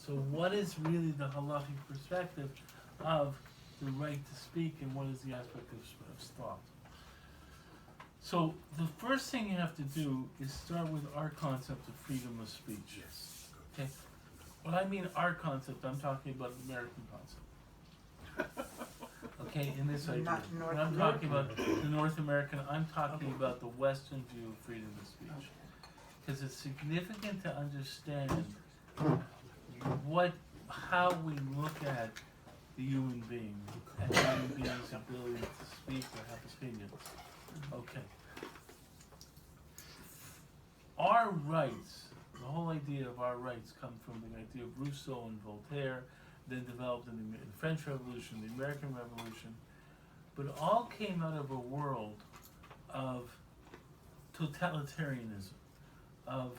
So what is really the halachic perspective of the right to speak, and what is the aspect of thought? So the first thing you have to do is start with our concept of freedom of speech. Yes. Okay. When I mean our concept, I'm talking about the American concept. Okay, in this idea. Not North When I'm talking about the North American, I'm talking about the Western view of freedom of speech. Because it's significant to understand how we look at the human being and the human being's ability to speak or have opinions. Okay. Our rights, the whole idea of our rights come from the idea of Rousseau and Voltaire, then developed in the French Revolution, the American Revolution, but it all came out of a world of totalitarianism, of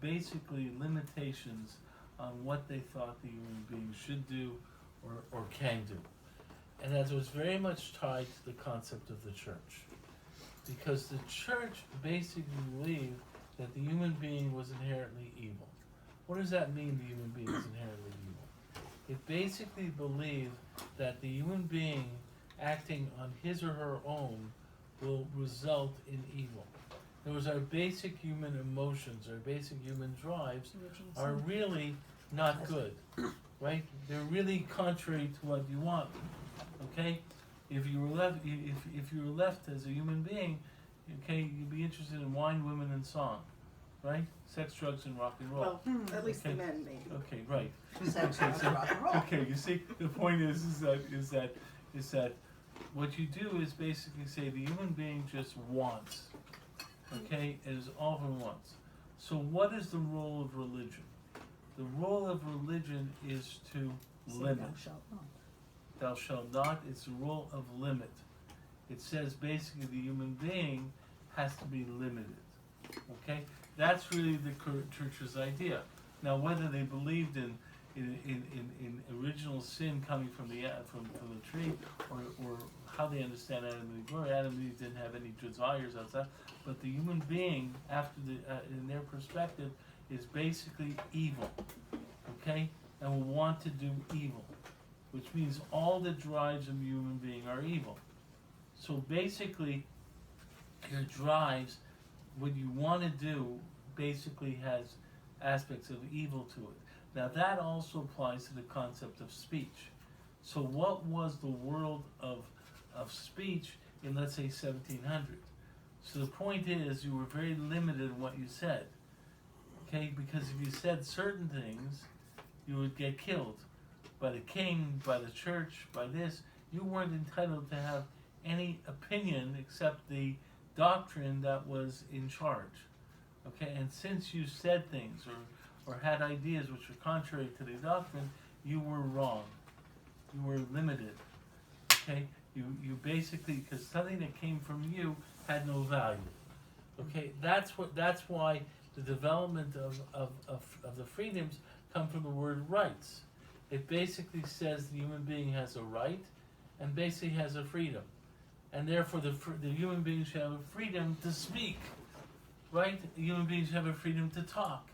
basically limitations on what they thought the human being should do or can do. And that was very much tied to the concept of the church. Because the church basically believed that the human being was inherently evil. What does that mean, the human being is inherently evil? It basically believed that the human being acting on his or her own will result in evil. In other words, our basic human emotions, our basic human drives are really not good, right? They're really contrary to what you want, okay? If you were left as a human being, okay, you'd be interested in wine, women, and song, right? Sex, drugs, and rock and roll. Well, at least Okay. the men, maybe. Okay, right. Sex, Okay, drugs, so- rock and roll. Okay, you see, the point is that what you do is basically say the human being just wants, okay, it is all he wants. So what is the role of religion? The role of religion is to limit. Thou shalt not. Thou shalt not, it's the role of limit. It says basically the human being has to be limited. Okay? That's really the church's idea. Now whether they believed in original sin coming from the tree, or how they understand Adam and Eve. Adam and Eve didn't have any desires outside, but the human being, after in their perspective, is basically evil. Okay? And will want to do evil. Which means all the drives of a human being are evil. So basically, your drives, what you want to do, basically has aspects of evil to it. Now that also applies to the concept of speech. So what was the world of speech in, let's say, 1700? So the point is, you were very limited in what you said. Okay, because if you said certain things, you would get killed. By the king, by the church, by this, you weren't entitled to have any opinion except the doctrine that was in charge. Okay, and since you said things or had ideas which were contrary to the doctrine, you were wrong. You were limited. Okay, you basically, because something that came from you had no value. Okay, that's why the development of the freedoms come from the word rights. It basically says the human being has a right and basically has a freedom. And therefore the human being should have a freedom to speak, right? Human beings have a freedom to talk.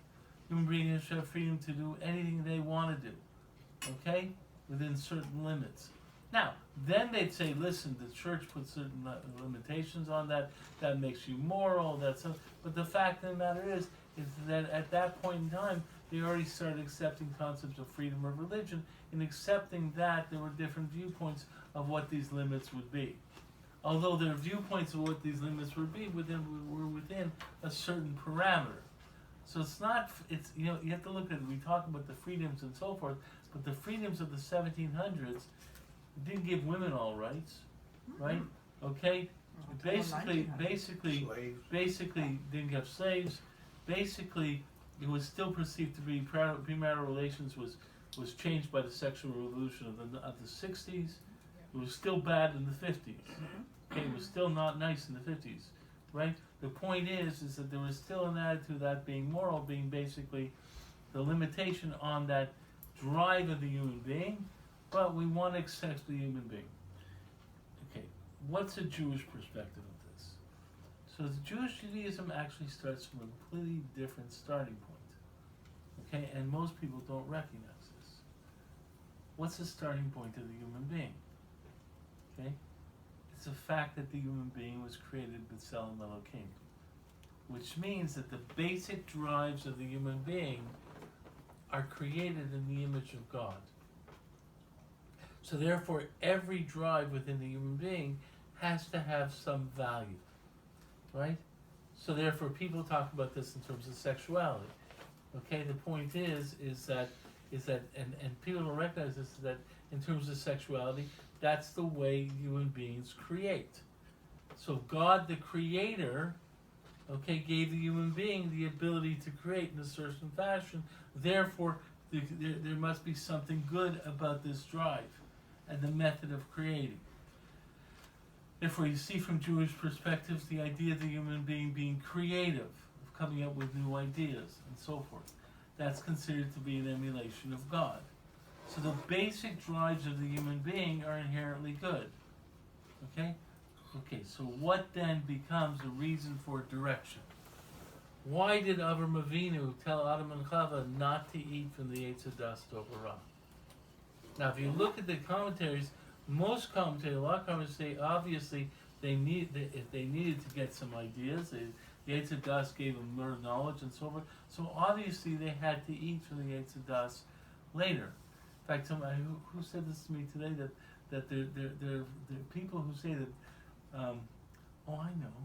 Human beings should have freedom to do anything they want to do, okay? Within certain limits. Now, then they'd say, listen, the church puts certain limitations on that, that makes you moral, that's but the fact of the matter is that at that point in time, they already started accepting concepts of freedom of religion. In accepting that, there were different viewpoints of what these limits would be. Although their viewpoints of what these limits would be were within a certain parameter. So it's not, you have to look at it, we talk about the freedoms and so forth, but the freedoms of the 1700s didn't give women all rights, right? Okay? Basically didn't have slaves. Basically, it was still perceived to be premarital relations was changed by the sexual revolution of the 60s. It was still bad in the 50s. Okay, it was still not nice in the 50s, right? The point is that there was still an attitude that being moral, being basically the limitation on that drive of the human being, but we want to accept the human being. Okay, what's a Jewish perspective of this? So the Jewish Judaism actually starts from a completely different starting point. Okay, and most people don't recognize this. what's the starting point of the human being? Okay? It's the fact that the human being was created b'Tselem Elokim, which means that the basic drives of the human being are created in the image of God. So therefore, every drive within the human being has to have some value, right? So therefore, people talk about this in terms of sexuality. Okay, the point is that, and people don't recognize this, is that in terms of sexuality, that's the way human beings create. So God, the Creator, okay, gave the human being the ability to create in a certain fashion. Therefore, there must be something good about this drive and the method of creating. Therefore, you see from Jewish perspectives the idea of the human being being creative, of coming up with new ideas and so forth. That's considered to be an emulation of God. So the basic drives of the human being are inherently good. Okay? Okay, so what then becomes a reason for direction? Why did Avram Avinu tell Adam and Chava not to eat from the Eitz Hadas Tov Hara? Now, if you look at the commentaries, most commentators, a lot of commentators say obviously they needed to get some ideas. The Eitz Hadas gave them more knowledge and so forth. So obviously they had to eat from the Eitz Hadas later. In fact, somebody who said this to me today that there are people who say that. Oh, I know.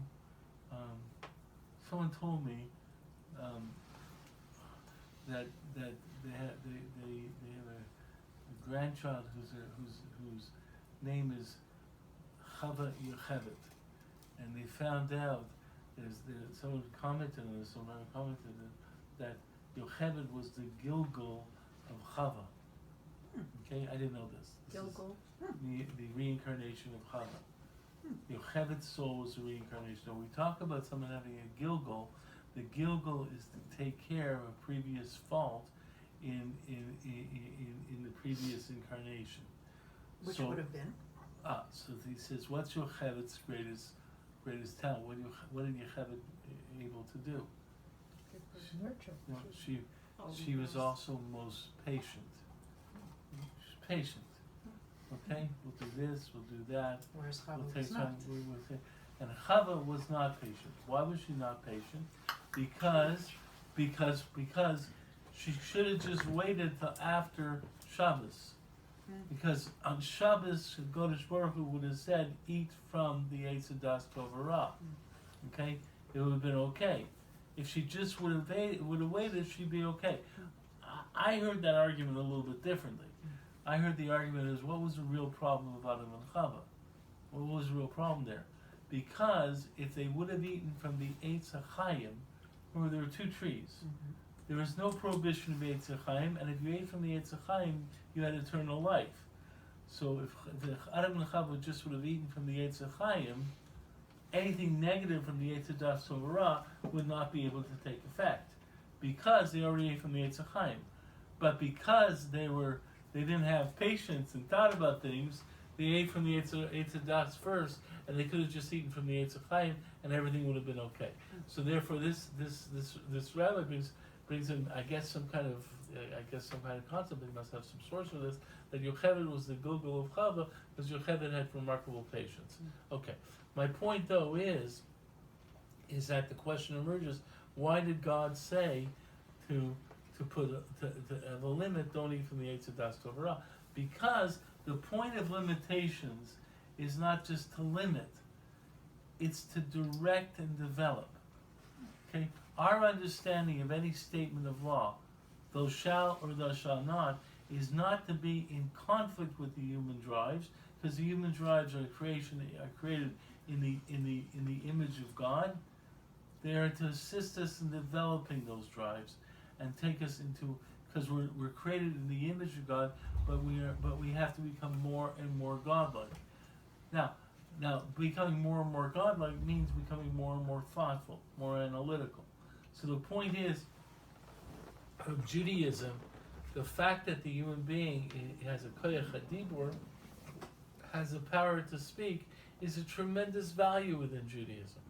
Someone told me that they have a grandchild whose name is Chava Yocheved, and they found out someone commented on this. Someone commented that Yocheved was the Gilgal of Chava. Okay, I didn't know this. Gilgal. The reincarnation of Chava. Yocheved's soul was a reincarnation. When we talk about someone having a Gilgal, the Gilgal is to take care of a previous fault in the previous incarnation. Which would have been? So he says, what's Yocheved's greatest talent? What did Yocheved able to do? Nurture. She was also most patient. She's patient. Okay, we'll do this, we'll do that. Whereas Chava We'll take was not. time. And Chava was not patient. Why was she not patient? Because she should have just waited till after Shabbos. Because on Shabbos, Kodesh Baruch Hu would have said, "Eat from the Eitz Hadas Tov Hara." Okay, it would have been okay. If she just would have waited, she'd be okay. I heard that argument a little bit differently. I heard the argument is, what was the real problem of Adam and Chava? What was the real problem there? Because if they would have eaten from the Eitz HaChaim, remember there were two trees. Mm-hmm. There was no prohibition of Eitz HaChaim, and if you ate from the Eitz HaChaim, you had eternal life. So if Adam and Chava just would have eaten from the Eitz HaChaim, anything negative from the Eitz Hadas Tov Hara would not be able to take effect, because they already ate from the Eitz HaChaim. But because they didn't have patience and thought about things, they ate from the Eitz Hadas first, and they could have just eaten from the Eitz HaChaim, and everything would have been okay. So therefore, this rabbi brings in, I guess, some kind of concept. They must have some source for this. That Yocheved was the Gilgal of Chava, because Yocheved had remarkable patience. Okay, my point though is that the question emerges: why did God say to have a limit? Don't eat from the Eitz Hadas Tov Hara. Because the point of limitations is not just to limit; it's to direct and develop. Okay, our understanding of any statement of law, thou shalt or thou shalt not, is not to be in conflict with the human drives, because the human drives are created in the image of God. They are to assist us in developing those drives and take us into, because we're created in the image of God, but we have to become more and more godlike. Now becoming more and more godlike means becoming more and more thoughtful, more analytical. So the point is, of Judaism, the fact that the human being has a koyach hadibur, has the power to speak, is a tremendous value within Judaism.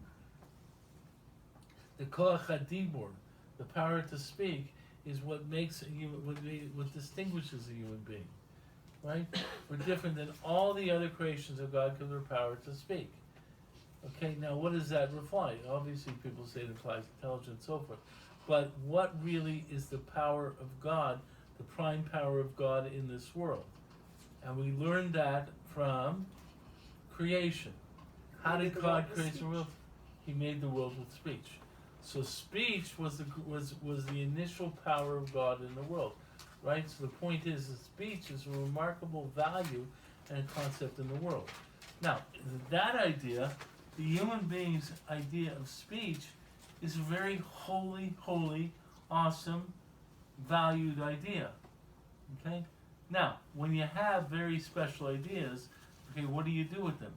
The koyach hadibur, the power to speak, is what makes what distinguishes a human being. right? We're different than all the other creations of God because we're powered to speak. Okay, now what does that imply? Obviously, people say it implies intelligence and so forth. But what really is the power of God, the prime power of God in this world? And we learned that from creation. How did God create the world? He made the world with speech. So speech was the initial power of God in the world, right? So the point is that speech is a remarkable value and concept in the world. Now, that idea, the human being's idea of speech, is a very holy, awesome, valued idea. Okay? Now, when you have very special ideas, okay, what do you do with them?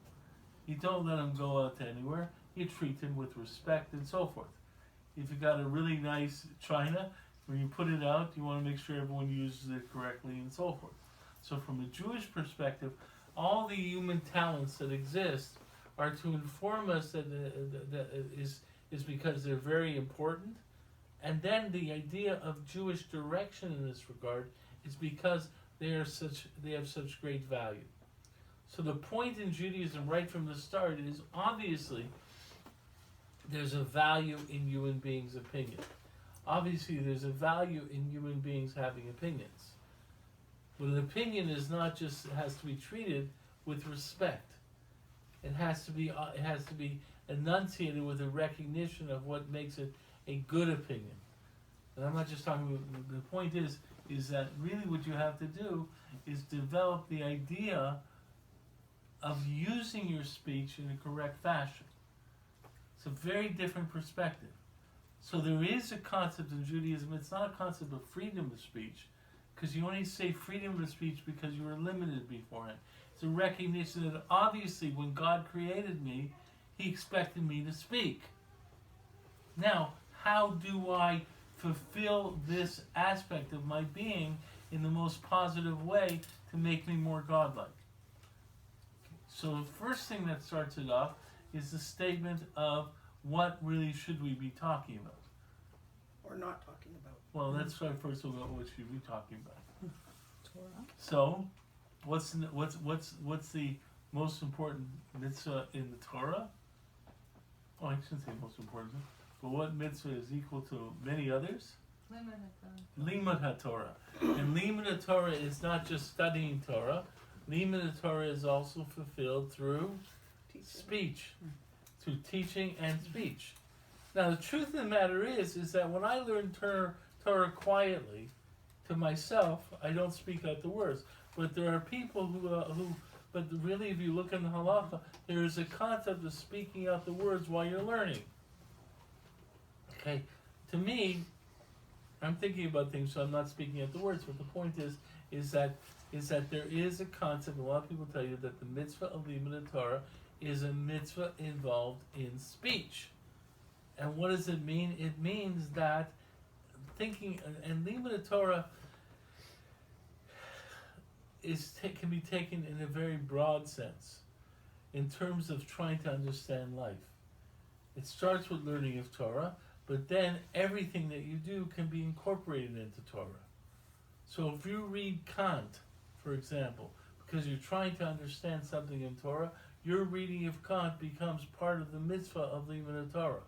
You don't let them go out to anywhere. You treat them with respect and so forth. If you got a really nice china, when you put it out, you want to make sure everyone uses it correctly and so forth. So from a Jewish perspective, all the human talents that exist are to inform us that is because they're very important. And then the idea of Jewish direction in this regard is because they have such great value. So the point in Judaism right from the start is obviously there's a value in human beings' opinion. Obviously there's a value in human beings having opinions. But an opinion is not just, it has to be treated with respect. It has to be enunciated with a recognition of what makes it a good opinion. And I'm not just talking about, the point is that really what you have to do is develop the idea of using your speech in a correct fashion. It's a very different perspective. So there is a concept in Judaism, it's not a concept of freedom of speech, because you only say freedom of speech because you were limited beforehand. It's a recognition that obviously when God created me, He expected me to speak. Now, how do I fulfill this aspect of my being in the most positive way to make me more godlike? So the first thing that starts it off is the statement of what really should we be talking about? Or not talking about. Well, let's start first about what should we be talking about. Torah. So, what's the most important mitzvah in the Torah? Oh, I shouldn't say most important, but what mitzvah is equal to many others? Limud HaTorah. And Limud HaTorah is not just studying Torah. Limud HaTorah is also fulfilled through speech, through teaching and speech. Now, the truth of the matter is that when I learn Torah quietly to myself, I don't speak out the words. But there are people but really, if you look in the Halacha, there is a concept of speaking out the words while you're learning. Okay, to me, I'm thinking about things, so I'm not speaking out the words. But the point is that there is a concept. A lot of people tell you that the mitzvah of Limud Torah is a mitzvah involved in speech. And what does it mean? It means that thinking, and Limud Torah can be taken in a very broad sense, in terms of trying to understand life. It starts with learning of Torah, but then everything that you do can be incorporated into Torah. So if you read Kant, for example, because you're trying to understand something in Torah, your reading of Kant becomes part of the mitzvah of Limud Torah.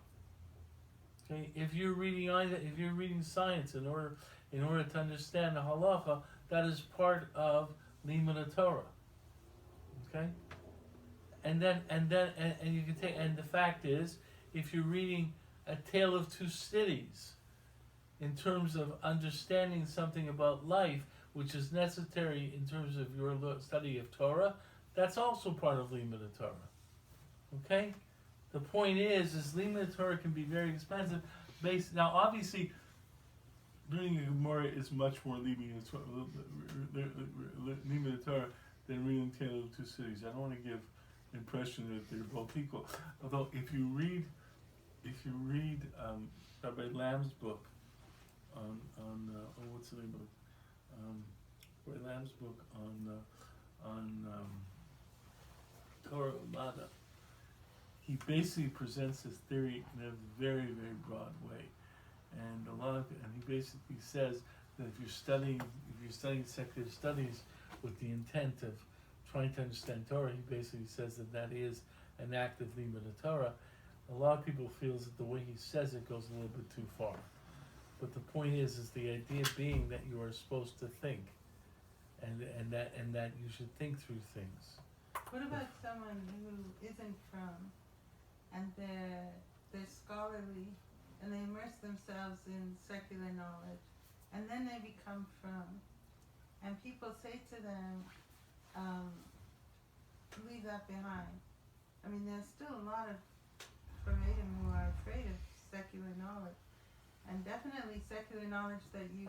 Okay, if you're reading science in order to understand the halacha, that is part of Limud Torah. Okay, and you can take, and the fact is, if you're reading A Tale of Two Cities, in terms of understanding something about life, which is necessary in terms of your study of Torah, that's also part of Limud Torah. Okay? The point is Limud Torah can be very expensive. Now, obviously, reading a Gemara is much more Limud Torah than reading Tale of Two Cities. I don't want to give the impression that they're both equal. Although, if you read Rabbi Lamb's book on what's the name of it? Rabbi Lamb's book on Torah Umada. He basically presents his theory in a very, very broad way, and he basically says that if you're studying secular studies, with the intent of trying to understand Torah. He basically says that that is an act of limud Torah. A lot of people feels that the way he says it goes a little bit too far. But the point is the idea being that you are supposed to think, and that you should think through things. What about someone who isn't from, and they're scholarly, and they immerse themselves in secular knowledge, and then they become from, and people say to them, leave that behind. I mean, there's still a lot of Haredim who are afraid of secular knowledge, and definitely secular knowledge that you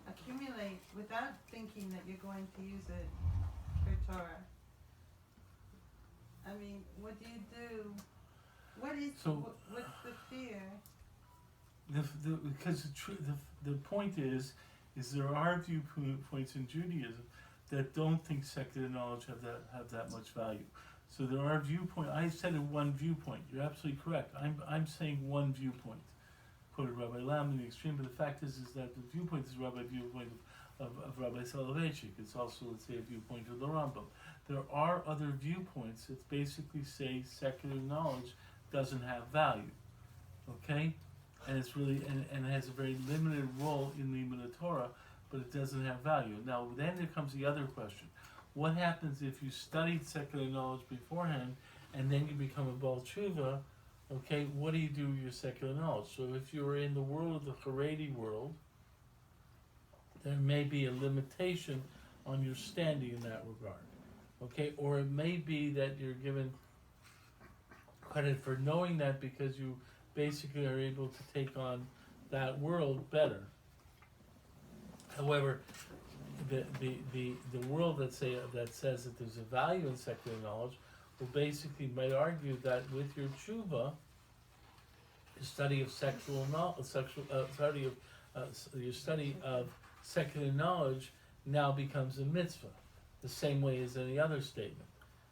accumulate without thinking that you're going to use it for Torah. I mean, what do you do? What's the fear? Because the point is there are viewpoints in Judaism that don't think secular knowledge have that much value. So there are viewpoints. I said one viewpoint. You're absolutely correct. I'm saying one viewpoint. Quoted Rabbi Lam in the extreme, but the fact is that the viewpoint is Rabbi viewpoint of Rabbi Soloveitchik. It's also, let's say, a viewpoint of the Rambam. There are other viewpoints that basically say secular knowledge doesn't have value. Okay? And it's really and it has a very limited role in the Torah, but it doesn't have value. Now then there comes the other question. What happens if you studied secular knowledge beforehand and then you become a Baal Tshuva? Okay, what do you do with your secular knowledge? So if you were in the world of the Haredi world, there may be a limitation on your standing in that regard. Okay, or it may be that you're given credit for knowing that because you basically are able to take on that world better. However, the world that says that there's a value in secular knowledge will basically might argue that with your tshuva, your study of your study of secular knowledge now becomes a mitzvah, the same way as any other statement.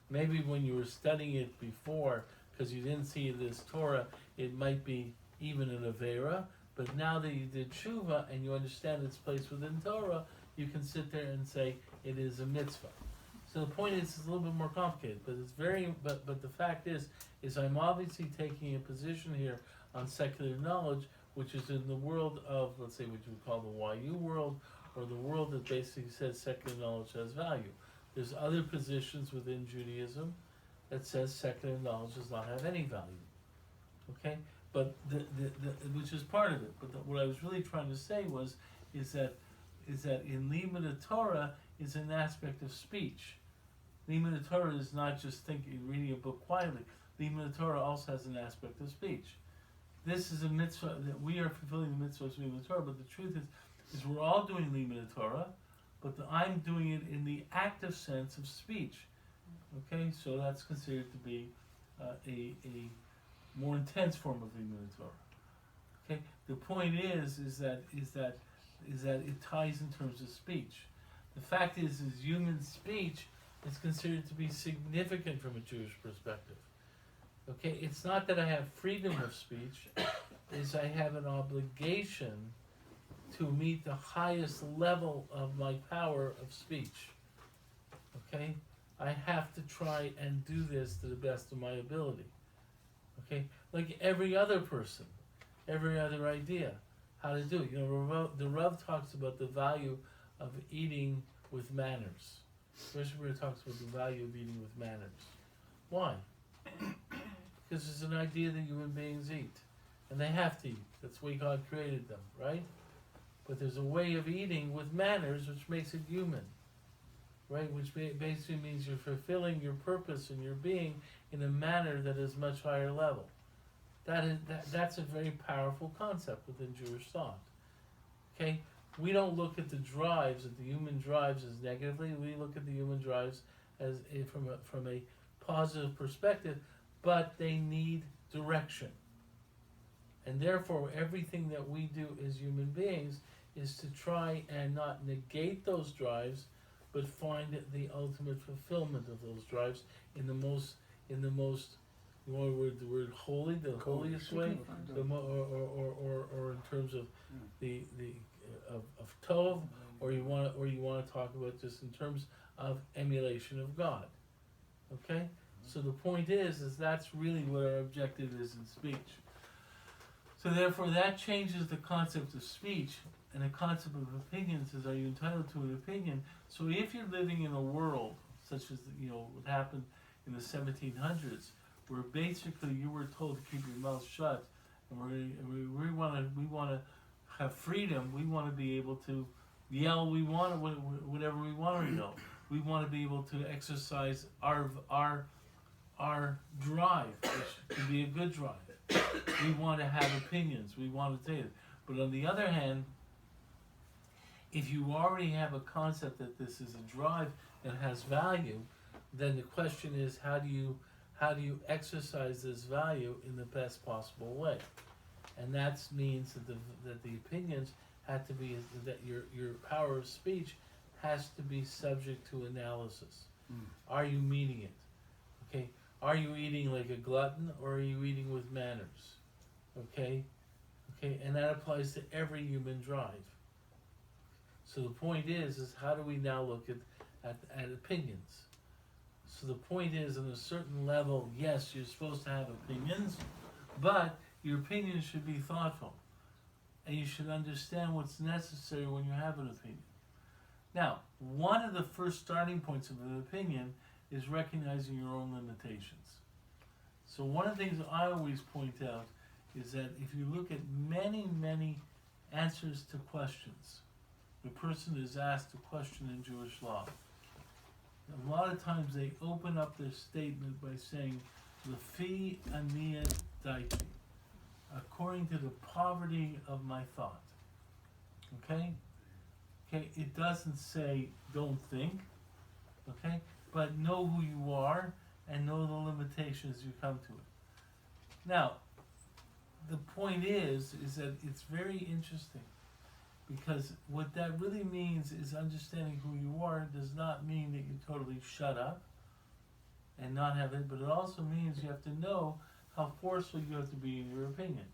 Maybe when you were studying it before, because you didn't see it as Torah, it might be even an avera. But now that you did tshuva and you understand its place within Torah, you can sit there and say it is a mitzvah. So the point is, it's a little bit more complicated, but it's but the fact is I'm obviously taking a position here on secular knowledge, which is in the world of, let's say, what you would call the YU world, or the world that basically says secular knowledge has value. There's other positions within Judaism that says secular knowledge does not have any value. Okay, but which is part of it. But what I was really trying to say is that in limud Torah is an aspect of speech. Limud Torah is not just reading a book quietly. Limud Torah also has an aspect of speech. This is a mitzvah that we are fulfilling the mitzvah of limud Torah. But the truth is we're all doing limud Torah, but I'm doing it in the active sense of speech. Okay, so that's considered to be a more intense form of limud Torah. Okay, the point is that it ties in terms of speech. The fact is human speech is considered to be significant from a Jewish perspective. Okay, it's not that I have freedom of speech, it's I have an obligation to meet the highest level of my power of speech. Okay, I have to try and do this to the best of my ability. Okay, like every other person, every other idea, how to do it. You know, the Rav talks about the value of eating with manners. Rishon talks about the value of eating with manners. Why? Because it's an idea that human beings eat, and they have to eat. That's the way God created them, right? But there's a way of eating with manners which makes it human, right? Which basically means you're fulfilling your purpose and your being in a manner that is much higher level. That's a very powerful concept within Jewish thought. Okay, we don't look at the drives, at the human drives, as negatively. We look at the human drives as from a positive perspective, but they need direction. And therefore, everything that we do as human beings is to try and not negate those drives, but find the ultimate fulfillment of those drives in the most you want the word holy, the holiest way, or in terms of of tov, or you want to talk about just in terms of emulation of God. Okay? So the point is that's really what our objective is in speech. So therefore that changes the concept of speech, and the concept of opinions is, are you entitled to an opinion? So if you're living in a world such as what happened in the 1700s, where basically you were told to keep your mouth shut, and we want to have freedom. We want to be able to yell. We want whatever we want to yell. We want to be able to exercise our drive, which can be a good drive. We want to have opinions. We want to say it. But on the other hand, if you already have a concept that this is a drive that has value, then the question is, how do you exercise this value in the best possible way? And that means that the opinions have to be, that your power of speech has to be subject to analysis. Are you meaning it? Okay. Are you eating like a glutton, or are you eating with manners? Okay. Okay. And that applies to every human drive. So the point is how do we now look at opinions? So the point is, on a certain level, yes, you're supposed to have opinions, but your opinions should be thoughtful. And you should understand what's necessary when you have an opinion. Now, one of the first starting points of an opinion is recognizing your own limitations. So one of the things I always point out is that if you look at many, many answers to questions, the person is asked a question in Jewish law. A lot of times they open up their statement by saying, Lefi aniyat daiti, according to the poverty of my thought. Okay? Okay, it doesn't say don't think, okay? But know who you are and know the limitations you come to it. Now, the point is that it's very interesting, because what that really means is understanding who you are does not mean that you totally shut up and not have it, but it also means you have to know how forceful you have to be in your opinion.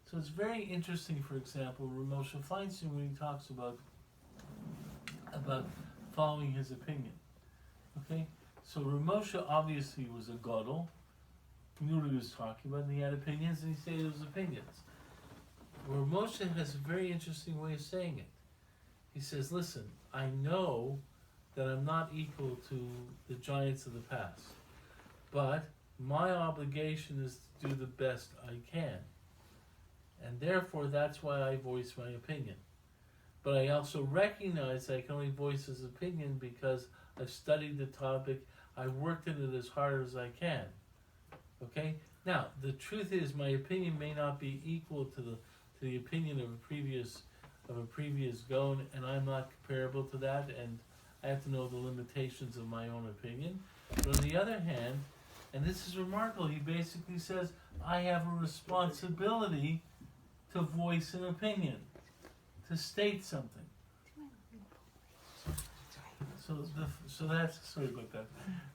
So it's very interesting, for example, Moshe Feinstein, when he talks about following his opinion. Okay? So Moshe obviously was a gadol, he knew what he was talking about, and he had opinions, and he said those opinions. Where Moshe has a very interesting way of saying it. He says, listen, I know that I'm not equal to the giants of the past, but my obligation is to do the best I can. And therefore, that's why I voice my opinion. But I also recognize I can only voice his opinion because I've studied the topic, I worked in it as hard as I can. Okay? Now, the truth is, my opinion may not be equal to the opinion of a previous Gaon, and I'm not comparable to that, and I have to know the limitations of my own opinion. But on the other hand, and this is remarkable, he basically says, I have a responsibility to voice an opinion, to state something. So that's, sorry about that.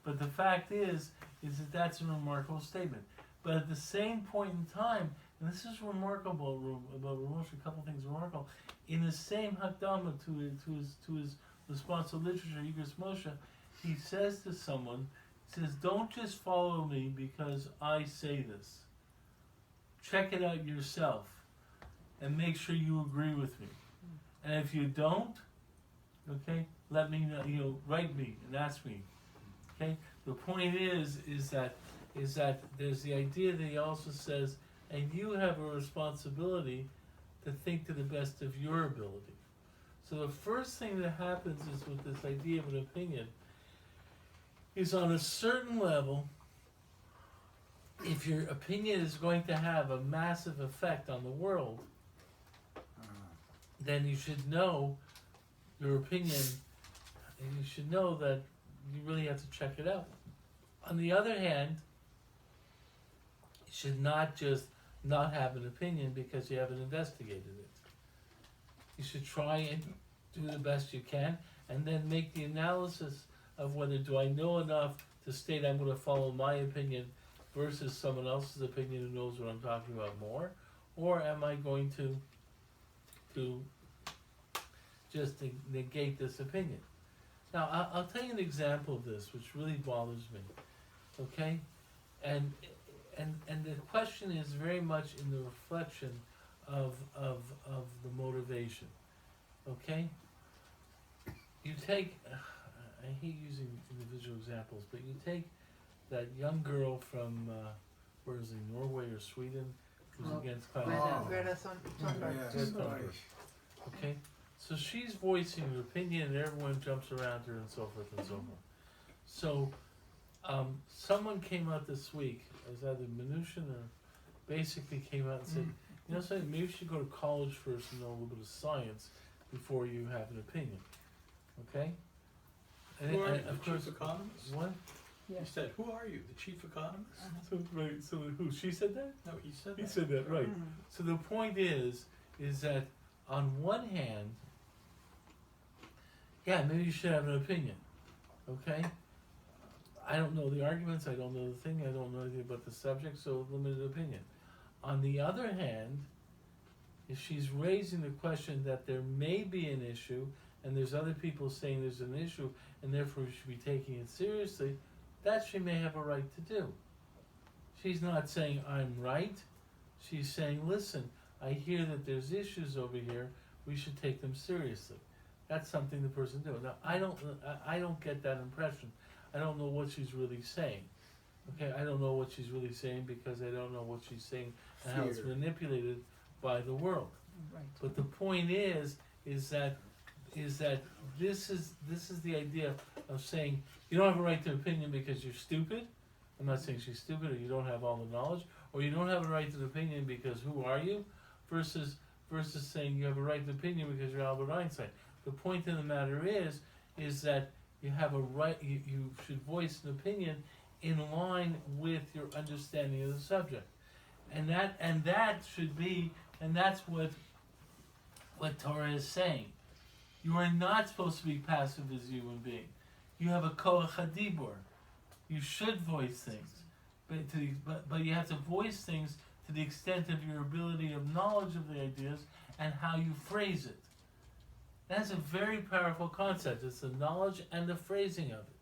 But the fact is that that's a remarkable statement. But at the same point in time, and this is remarkable about Ramosh, a couple things remarkable. In the same Hakdama to his response to literature, Igros Moshe, he says to someone, he says, don't just follow me because I say this. Check it out yourself and make sure you agree with me. And if you don't, okay, let me know, write me and ask me. Okay? The point is that there's the idea that he also says, and you have a responsibility to think to the best of your ability. So the first thing that happens is with this idea of an opinion is, on a certain level, if your opinion is going to have a massive effect on the world, then you should know your opinion, and you should know that you really have to check it out. On the other hand, you should not just not have an opinion because you haven't investigated it. You should try and do the best you can, and then make the analysis of whether do I know enough to state I'm going to follow my opinion versus someone else's opinion who knows what I'm talking about more, or am I going to just negate this opinion. Now, I'll tell you an example of this, which really bothers me. Okay, and the question is very much in the reflection of the motivation. Okay, you take. I hate using individual examples, but you take that young girl from where is it, Norway or Sweden, who's against climate change. Greta Yes, Thunberg. right. Okay, so she's voicing her opinion, and everyone jumps around her, and so forth and so forth. So, someone came out this week, it was either Mnuchin or basically came out and said, you know something, maybe you should go to college first and know a little bit of science before you have an opinion. Okay? And Who are you, of the course, chief economist? what? You said, who are you, the chief economist? So, right, so who? She said that? No, he said that. He said that, right. So the point is that on one hand, yeah, maybe you should have an opinion, okay? I don't know the arguments, I don't know the thing, I don't know anything about the subject, so limited opinion. On the other hand, if she's raising the question that there may be an issue, and there's other people saying there's an issue, and therefore we should be taking it seriously, that she may have a right to do. She's not saying I'm right. She's saying, listen, I hear that there's issues over here. We should take them seriously. That's something the person doing. Now, I don't get that impression. I don't know what she's really saying. Okay, I don't know what she's really saying because I don't know what she's saying and how it's Fear. manipulated by the world. Right. But the point is that this is the idea of saying you don't have a right to opinion because you're stupid. I'm not saying she's stupid or you don't have all the knowledge, or you don't have a right to opinion because who are you, versus saying you have a right to opinion because you're Albert Einstein. The point of the matter is that you have a right. You should voice an opinion in line with your understanding of the subject, and that should be, and that's what Torah is saying. You are not supposed to be passive as a human being. You have a koach hadibur. You should voice things, but you have to voice things to the extent of your ability of knowledge of the ideas and how you phrase it. That's a very powerful concept. It's the knowledge and the phrasing of it.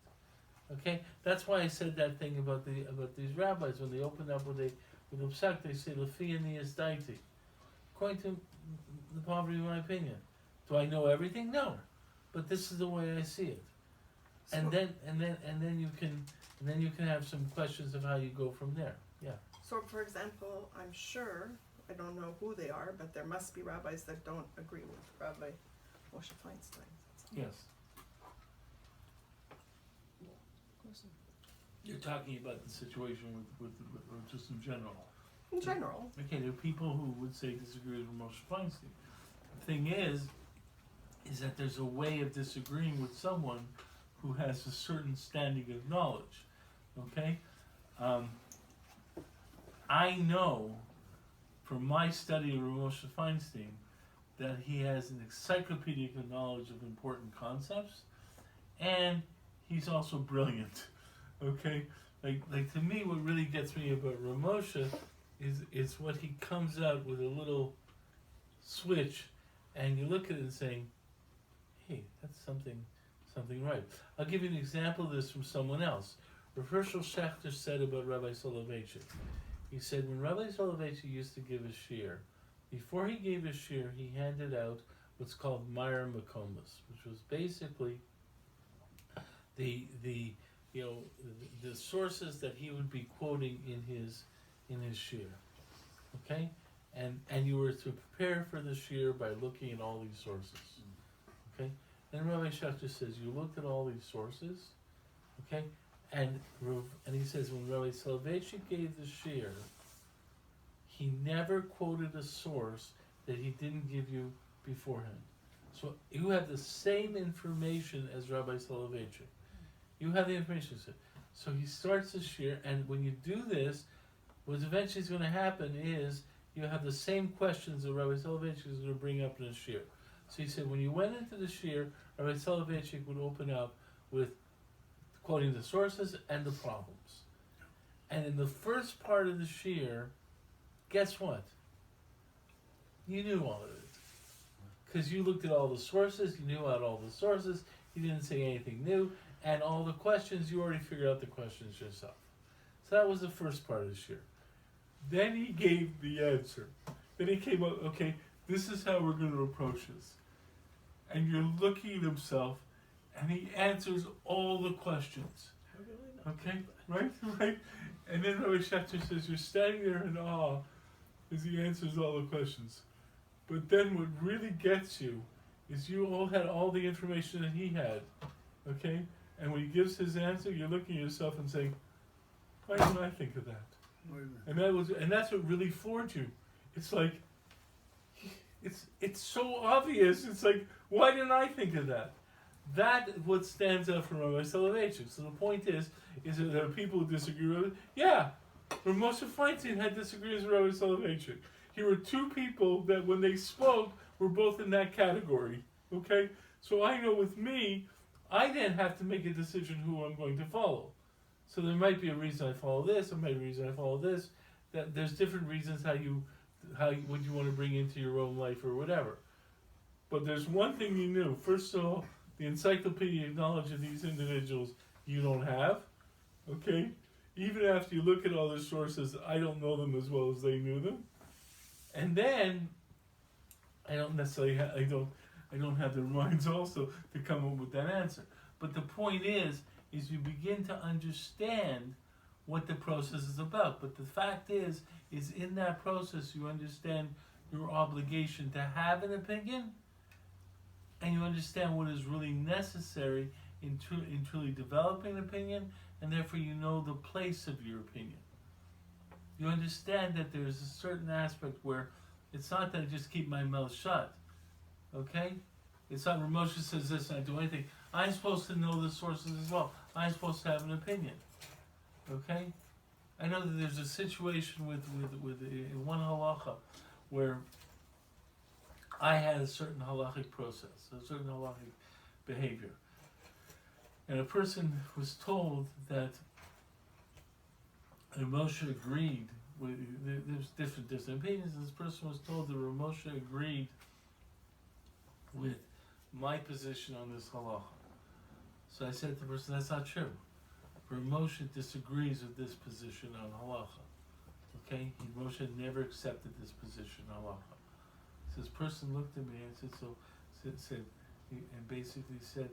Okay, that's why I said that thing about these rabbis when they open up with the psak, they say lefi aniyas daiti, according to the poverty of my opinion. Do I know everything? No, but this is the way I see it. And then you can have some questions of how you go from there. Yeah. So, for example, I'm sure, I don't know who they are, but there must be rabbis that don't agree with Rabbi Moshe Feinstein. Yes. You're talking about the situation with or just in general. In general, Okay, there are people who would say disagree with Moshe Feinstein. The thing is that there's a way of disagreeing with someone who has a certain standing of knowledge. Okay? I know from my study of Moshe Feinstein that he has an encyclopedic knowledge of important concepts, and he's also brilliant. Okay? Like to me, what really gets me about Ramosha is what he comes out with a little switch, and you look at it and saying, hey, that's something right. I'll give you an example of this from someone else. Rav Hershel Schachter said about Rabbi Soloveitchik. He said when Rabbi Soloveitchik used to give a shiur, before he gave a shiur, he handed out what's called Meir Makomas, which was basically the sources that he would be quoting in his shiur. Okay? And you were to prepare for the shiur by looking at all these sources. Okay? And Rabbi Schachter says, you looked at all these sources, okay? And he says, when Rabbi Soloveitchik gave the shiur, he never quoted a source that he didn't give you beforehand. So you have the same information as Rabbi Soloveitchik. You have the information. So he starts the shiur, and when you do this, what eventually is going to happen is you have the same questions that Rabbi Soloveitchik is going to bring up in a shiur. So he said, when you went into the shiur, Rabbi Soloveitchik would open up with quoting the sources and the problems. And in the first part of the shiur, guess what? You knew all of it. because you looked at all the sources, you knew about all the sources, he didn't say anything new, and all the questions, you already figured out the questions yourself. So that was the first part of the shir. Then he gave the answer. Then he came up, okay, this is how we're going to approach this. And you're looking at himself, and he answers all the questions. How did I not Okay, think of that? right? And then Rabbi Schechter says, you're standing there in awe as he answers all the questions. But then what really gets you is you all had all the information that he had, okay? And when he gives his answer, you're looking at yourself and saying, why didn't I think of that? Wait a minute. And that's what really floored you. It's like, it's so obvious. It's like, why didn't I think of that? That what stands out from Rabbi Soloveitchik. So the point is that there are people who disagree with it. Yeah, Rav Moshe Feinstein had disagreements with Rabbi Soloveitchik. Here were two people that when they spoke were both in that category. Okay? So I know with me, I then have to make a decision who I'm going to follow. So there might be a reason I follow this, there might be a reason I follow this. That there's different reasons what you want to bring into your own life or whatever. But there's one thing you knew. First of all, the encyclopedic knowledge of these individuals you don't have. Okay? Even after you look at all the sources, I don't know them as well as they knew them. And then I don't necessarily I don't have their minds also to come up with that answer. But the point is you begin to understand what the process is about. But the fact is in that process you understand your obligation to have an opinion, and you understand what is really necessary in truly developing an opinion, and therefore you know the place of your opinion. You understand that there's a certain aspect where it's not that I just keep my mouth shut, okay? It's not where Moshe says this and I do anything. I'm supposed to know the sources as well. I'm supposed to have an opinion, okay? I know that there's a situation with one halacha where I had a certain halachic process, a certain halachic behavior. And a person was told that Moshe agreed with, there's different opinions, and this person was told that Moshe agreed with my position on this halacha. So I said to the person, that's not true. Moshe disagrees with this position on halacha. Okay? Moshe never accepted this position on halacha. So this person looked at me and said,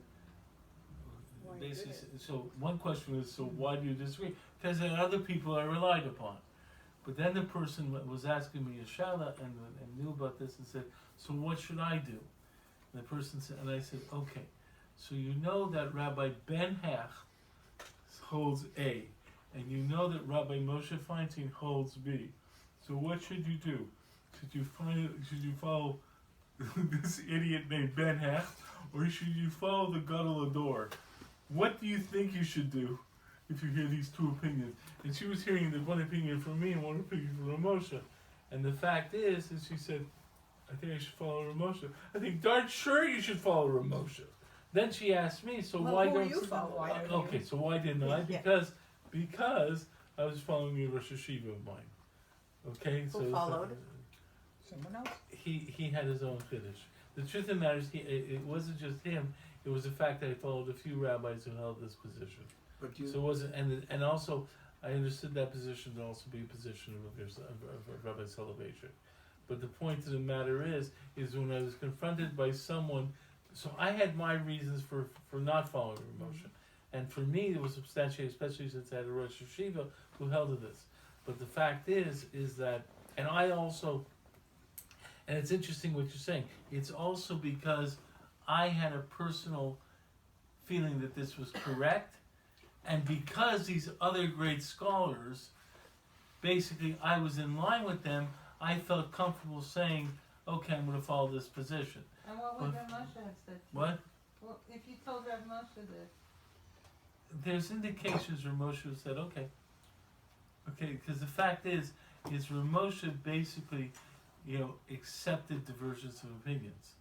so one question was, so why do you disagree? Because there are other people I relied upon. But then the person was asking me a shala and knew about this and said, so what should I do? And the person said, and I said, okay, so you know that Rabbi Ben Hecht holds A, and you know that Rabbi Moshe Feinstein holds B. So what should you do? Should you follow this idiot named Ben Hecht, or should you follow the Gadol Ador? What do you think you should do if you hear these two opinions? And she was hearing the one opinion from me and one opinion from Ramosha. And the fact is she said, I think I should follow Ramosha. I think darn sure you should follow Ramosha. Then she asked me, so why who don't you follow? Okay, so why didn't I? Because I was following a Rosh Hashiva of mine. Okay, Who followed? Someone else? He had his own chiddush. The truth of the matter is, it wasn't just him. It was the fact that I followed a few rabbis who held this position. But you, So it wasn't, and also I understood that position to also be a position of Rabbi Soloveitchik. But the point of the matter is when I was confronted by someone, so I had my reasons for not following Ramosha. And for me, it was substantiated, especially since I had a Rosh Hashiva who held to this. But the fact is that, and I also, and it's interesting what you're saying, it's also because I had a personal feeling that this was correct, and because these other great scholars, basically I was in line with them, I felt comfortable saying, okay, I'm going to follow this position. And what would Rav Moshe have said? What? Well, if you told Rav Moshe this. There's indications where Moshe said, okay, because the fact is Rav Moshe basically, accepted divergence of opinions.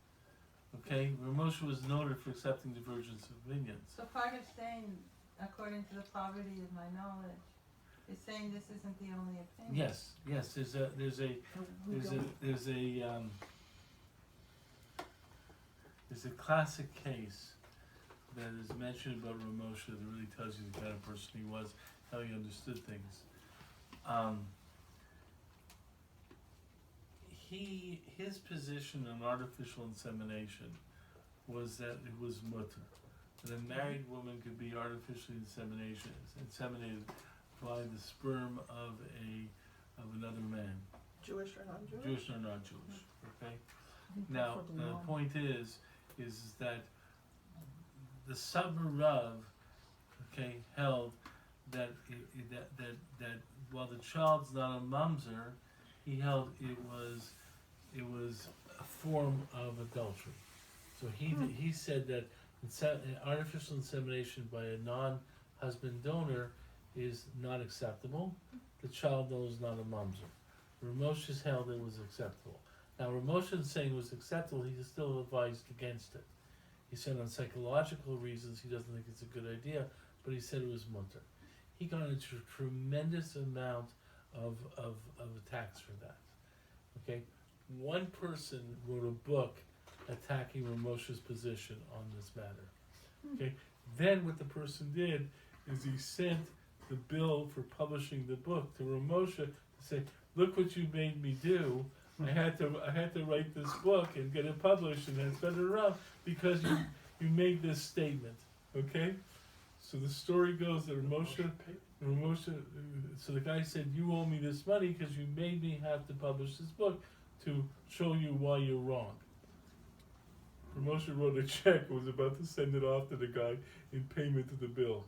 Okay, Rav Moshe was noted for accepting divergence of opinions. So part of saying, according to the poverty of my knowledge, is saying this isn't the only opinion. Yes. There's a is a classic case that is mentioned about Ramosha that really tells you the kind of person he was, how he understood things. His position on artificial insemination was that it was mutter. That a married woman could be artificially inseminated by the sperm of another man. Jewish or non-Jewish? Jewish or not Jewish, okay? Now, the point is that the Sabra Rav, okay, held that that while the child's not a mamzer, he held it was a form of adultery. So he said that artificial insemination by a non-husband donor is not acceptable. The child though is not a mamzer. Ramosha's held it was acceptable. Now Ramosha's saying it was acceptable, he still advised against it. He said on psychological reasons he doesn't think it's a good idea, but he said it was mutter. He got into a tremendous amount of attacks for that. Okay? One person wrote a book attacking Ramosha's position on this matter. Okay? Then what the person did is he sent the bill for publishing the book to Ramosha to say, look what you made me do. I had to write this book and get it published and then send it around because you made this statement. Okay? So the story goes that Ramosha, so the guy said, you owe me this money because you made me have to publish this book to show you why you're wrong. Ramosha wrote a check and was about to send it off to the guy in payment of the bill.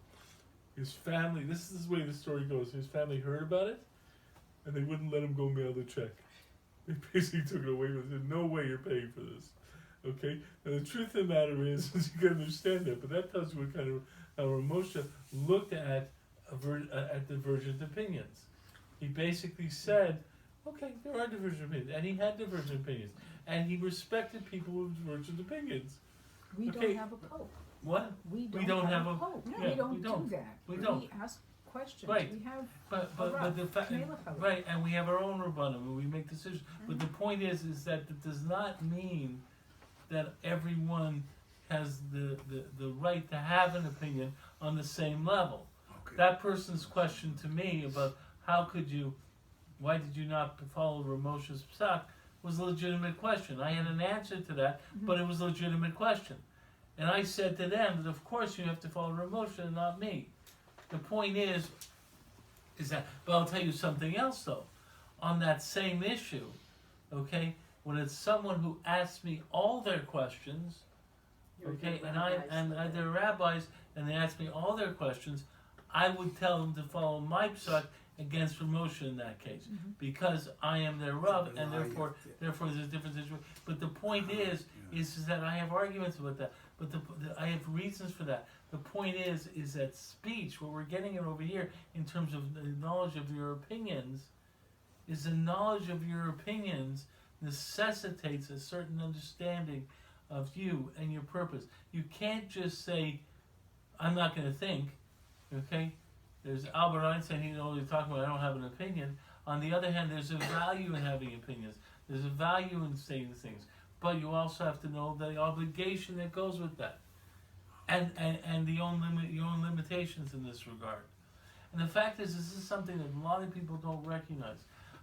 His family, this is the way the story goes, his family heard about it and they wouldn't let him go mail the check. They basically took it away and said, no way you're paying for this. Okay? Now the truth of the matter is you can understand that, but that tells you what kind of, how Ramosha looked at divergent opinions. He basically said, okay, there are divergent opinions, and he had divergent opinions, and he respected people with divergent opinions. We Okay. don't have a pope. What? We don't have a pope. yeah, We don't we don't. do that. We don't. We ask questions. Right. We have But the fact, right, and we have our own rabbanim, and we make decisions. But the point is that it does not mean that everyone has the right to have an opinion on the same level. Okay. That person's question to me about why did you not follow Ramosha's psak was a legitimate question. I had an answer to that, but it was a legitimate question. And I said to them that of course you have to follow Ramosha and not me. The point is that, but I'll tell you something else though. On that same issue, okay, when it's someone who asks me all their questions, okay, and they're rabbis, and they ask me all their questions, I would tell them to follow my psak against Ramosha in that case, because I am their Rav, and therefore there's a different situation. But the point is that I have arguments about that, but I have reasons for that. The point is that speech, what we're getting at over here in terms of the knowledge of your opinions, is the knowledge of your opinions necessitates a certain understanding of you and your purpose. You can't just say, I'm not going to think, okay? There's Albert Einstein, he's always talking about, I don't have an opinion. On the other hand, there's a value in having opinions. There's a value in saying things. But you also have to know the obligation that goes with that. And your own limitations in this regard. And the fact is, this is something that a lot of people don't recognize.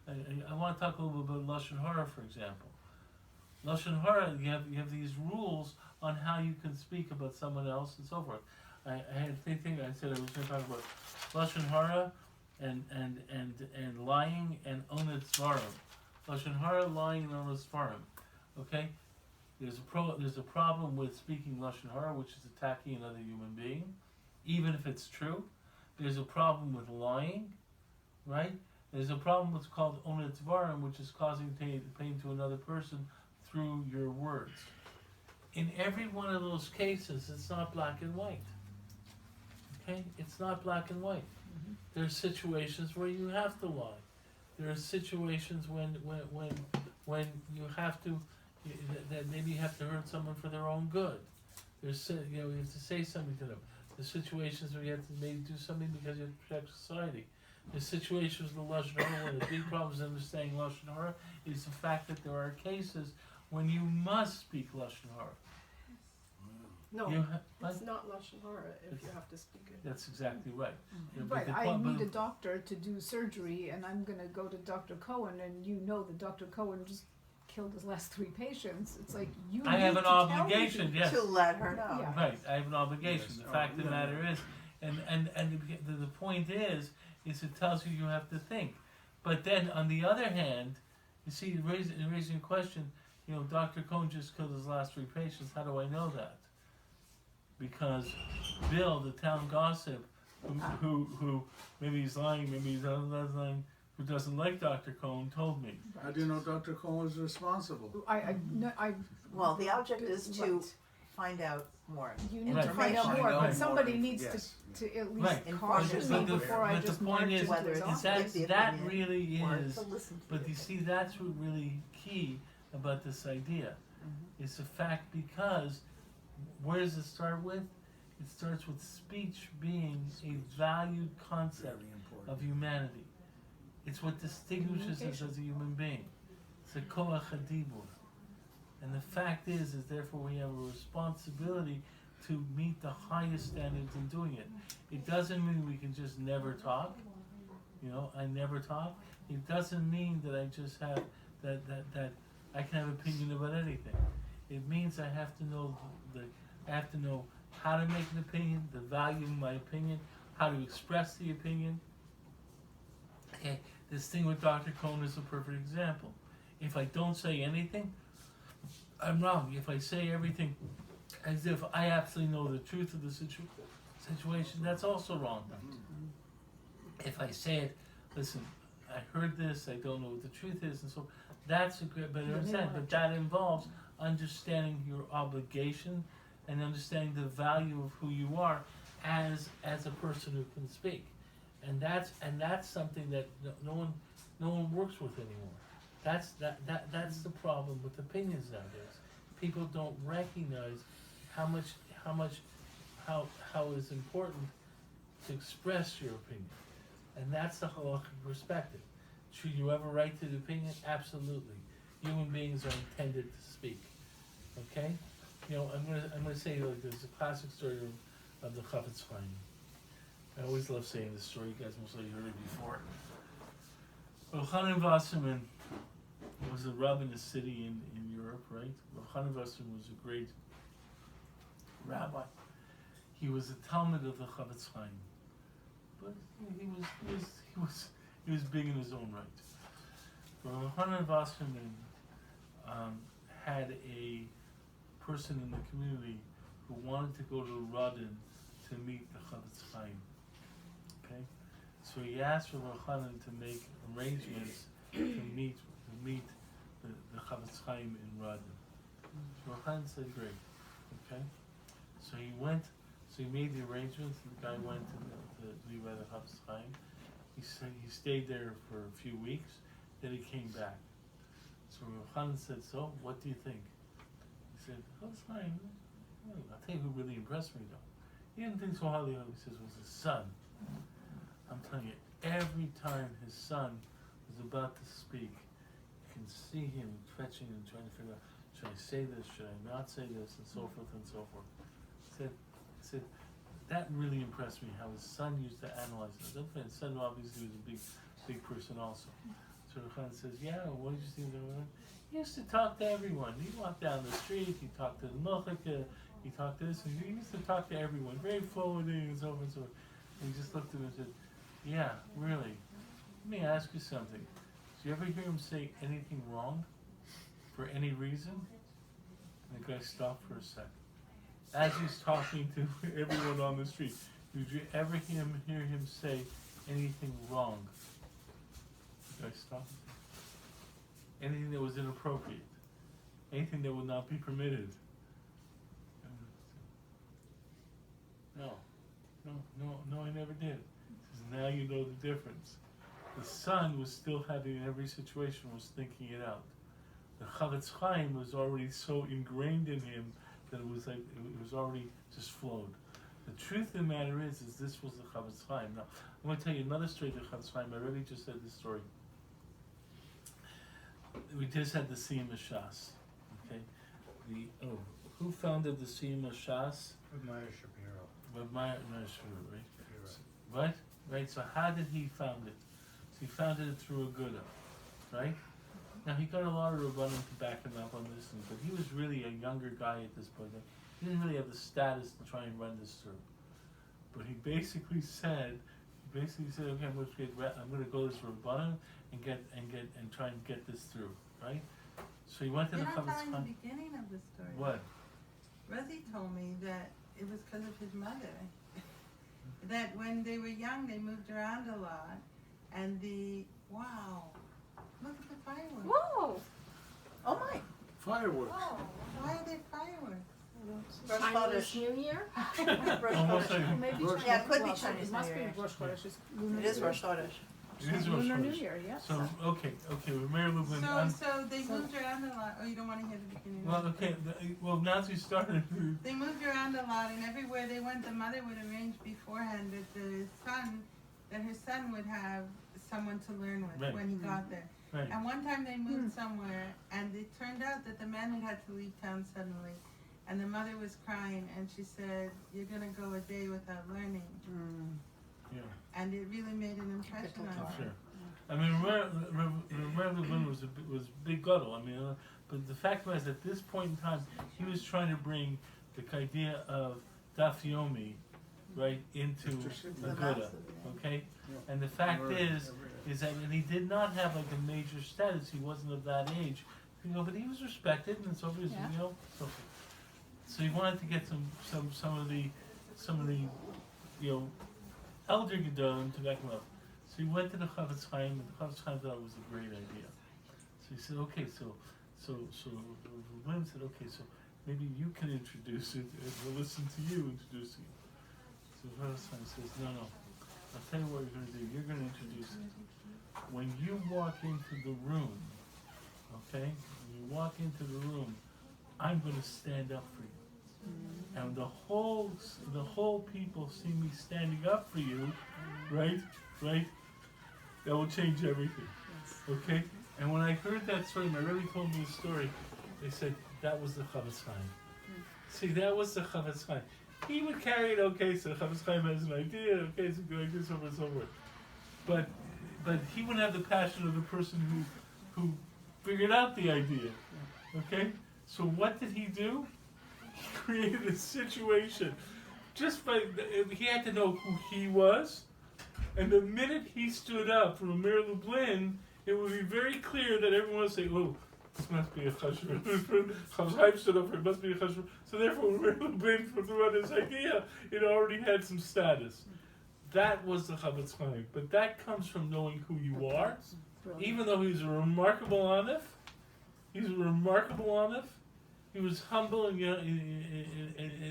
I want to talk a little bit about Lashon Hara, for example. Lashon Hara, you have these rules on how you can speak about someone else and so forth. I had a thing I said I was going to talk about Lashon Hara and lying and Onat Svarim. Lashon Hara, lying and Onat Svarim. Okay? There's a problem with speaking Lashon Hara, which is attacking another human being, even if it's true. There's a problem with lying, right? There's a problem what's called Onat Svarim, which is causing pain to another person through your words. In every one of those cases, it's not black and white. Okay? It's not black and white. There are situations where you have to lie. There are situations when you have to, that maybe you have to hurt someone for their own good. There's, you have to say something to them. There's situations where you have to maybe do something because you have to protect society. There's situations with Lashon Hara, one of the big problems in understanding Lashon Hara is the fact that there are cases when you must speak Lashon Hara. No, You ha- what? it's not Lashon Hara if you have to speak it. That's exactly right. Yeah, but Right, the I point- need but- a doctor to do surgery and I'm gonna go to Dr. Cohen and you know that Dr. Cohen just killed his last 3 patients. It's like, you I need have to an tell me. obligation, yes. To let her know. Yeah. Right, I have an obligation. Yes. The fact of the Yeah. matter is, and the point is it tells you have to think. But then on the other hand, you see, raising a question, you know, Dr. Cohen just killed his last 3 patients. How do I know that? Because Bill, the town gossip, who maybe he's lying, maybe he's not lying, who doesn't like Dr. Cohen, told me. How do you know Dr. Cohen was responsible? I Well, the object is to right. find out more. You need Right. to find out Find more, out but more, somebody needs yes. to at least Right. caution But me the- before I but the just point march is- into Whether his it's office. That opinion really or is. to listen to But the you see, that's what really key about this idea. Mhm. It's the fact, because where does it start with? It starts with speech being a valued concept Very important. of humanity. It's what distinguishes us as a human being. It's a koach hadibur. And the fact is therefore we have a responsibility to meet the highest standards in doing it. It doesn't mean we can just never talk. You know, I never talk. It doesn't mean that I just have that I can have opinion about anything. It means I have to know I have to know how to make an opinion, the value of my opinion, how to express the opinion. Okay, this thing with Dr. Cohen is a perfect example. If I don't say anything, I'm wrong. If I say everything as if I absolutely know the truth of the situation, that's also wrong. If I say it, listen, I heard this, I don't know what the truth is, and so that's a good, but that involves understanding your obligation and understanding the value of who you are as a person who can speak, and that's something that no one works with anymore. That's the problem with opinions nowadays. People don't recognize how is important to express your opinion, and that's the halachic perspective. Should you have a right to the opinion? Absolutely. Human beings are intended to speak. Okay? You know, I'm gonna say, like, there's a classic story of the Chafetz Chaim. I always love saying this story. You guys most likely heard it before. Yochanan Wasserman was a rabbi in a city in Europe, right? Yochanan Wasserman was a great rabbi. He was a Talmud of the Chafetz Chaim, but he was big in his own right. Yochanan Wasserman had a person in the community who wanted to go to Radin to meet the Chafetz Chaim. Okay, so he asked for Yochanan to make arrangements to meet the Chafetz Chaim in Radin. So Yochanan said, "Great." Okay, so he went. So he made the arrangements. And the guy went to meet by the Chafetz Chaim. He stayed there for a few weeks. Then he came back. So Yochanan said, "So, what do you think?" He said, "Chafetz Chaim, I'll tell you who really impressed me though. He didn't think so highly of him." He says, "Was his son." I'm telling you, every time his son was about to speak, you can see him fetching and trying to figure out, should I say this, should I not say this, and so forth and so forth. He said, that really impressed me, how his son used to analyze it. His son obviously was a big person also. So Yochanan says, "Yeah, what did you see there?" He used to talk to everyone. He walked down the street, he talked to the Mochika, he talked to this, and he used to talk to everyone, very forwarding and so forth and so forth. And he just looked at him and said, "Yeah, really. Let me ask you something. Did you ever hear him say anything wrong for any reason?" And the guy stopped for a second. As he's talking to everyone on the street, did you ever hear him say anything wrong? The guy stopped. Anything that was inappropriate, anything that would not be permitted. No, I never did. He says, now you know the difference. The son was still having, in every situation, was thinking it out. The Chafetz Chaim was already so ingrained in him that it was already just flowed. The truth of the matter is this was the Chafetz Chaim. Now, I'm going to tell you another story of the Chafetz Chaim. I already just said this story. We just had the Siyum Shas. Okay? who founded the Siyum Shas? Maya Shapiro. But Meyer Shapiro, right? What? Right. So how did he found it? So he founded it through a Guna, right? Now he got a lot of Rabbanim to back him up on this, but he was really a younger guy at this point. He didn't really have the status to try and run this through. But he basically said, okay, I'm going to go to this Rabbanim and try and get this through, right? So he went to You're the not Chavetz telling Chaim. the beginning of the story. What? Rosie told me that it was because of his mother. That when they were young, they moved around a lot, and wow, look at the fireworks. Whoa! Oh my. Fireworks. Why are there fireworks? Rosh Chinese New Year? Almost like Well, maybe Rosh- Yeah, it could be well, Chinese It must New be Year. Rosh Chodesh. It's Lunar It is New Rosh Year. Chodesh. it is Rosh Lunar New Chodesh. Year, yeah. So okay, with Mary Lublin. So they moved around a lot. Oh, you don't want to hear the beginning? Well, okay. Now as we started, They moved around a lot, and everywhere they went, the mother would arrange beforehand that her son would have someone to learn with Right. when he got there. right. And one time they moved somewhere, and it turned out that the man had to leave town suddenly. And the mother was crying, and she said, "You're going to go a day without learning." Yeah, And it really made an impression on her. sure. I mean, Mary Lublin was a big guddle. I mean, but the fact was, at this point in time, he was trying to bring the idea of Daf Yomi, right, into the Gouda. Okay, and the fact is that and he did not have like a major status. He wasn't of that age, but he was respected, and so he was, Yeah. so forth. So he wanted to get some of the elder gedolim to back him up. So he went to the Chavetz Chaim, and the Chavetz Chaim thought it was a great idea. So he said, okay, so William said, okay, so maybe you can introduce it, and we'll listen to you introducing it. So the Chavetz Chaim says, no, I'll tell you what you're going to do. You're going to introduce it. When you walk into the room, okay, I'm going to stand up for you. And the whole people see me standing up for you, right? That will change everything. Okay? And when I heard that story, my Rebbe told me the story, they said, that was the Chavetz Chaim. See, that was the Chavetz Chaim. He would carry it, okay, so the Chavetz Chaim has an idea, okay, so like this, so on and so forth. But he wouldn't have the passion of the person who figured out the idea. Okay? So what did he do? He created a situation he had to know who he was, and the minute he stood up for Amir Lublin, it would be very clear that everyone would say, oh, this must be a chashur. Chavetz Chaim stood up for it, must be a chashur. So therefore, Amir Lublin threw out his idea, it already had some status. That was the Chavetz Chaim. But that comes from knowing who you are. Even though he's a remarkable Anif, he was humble and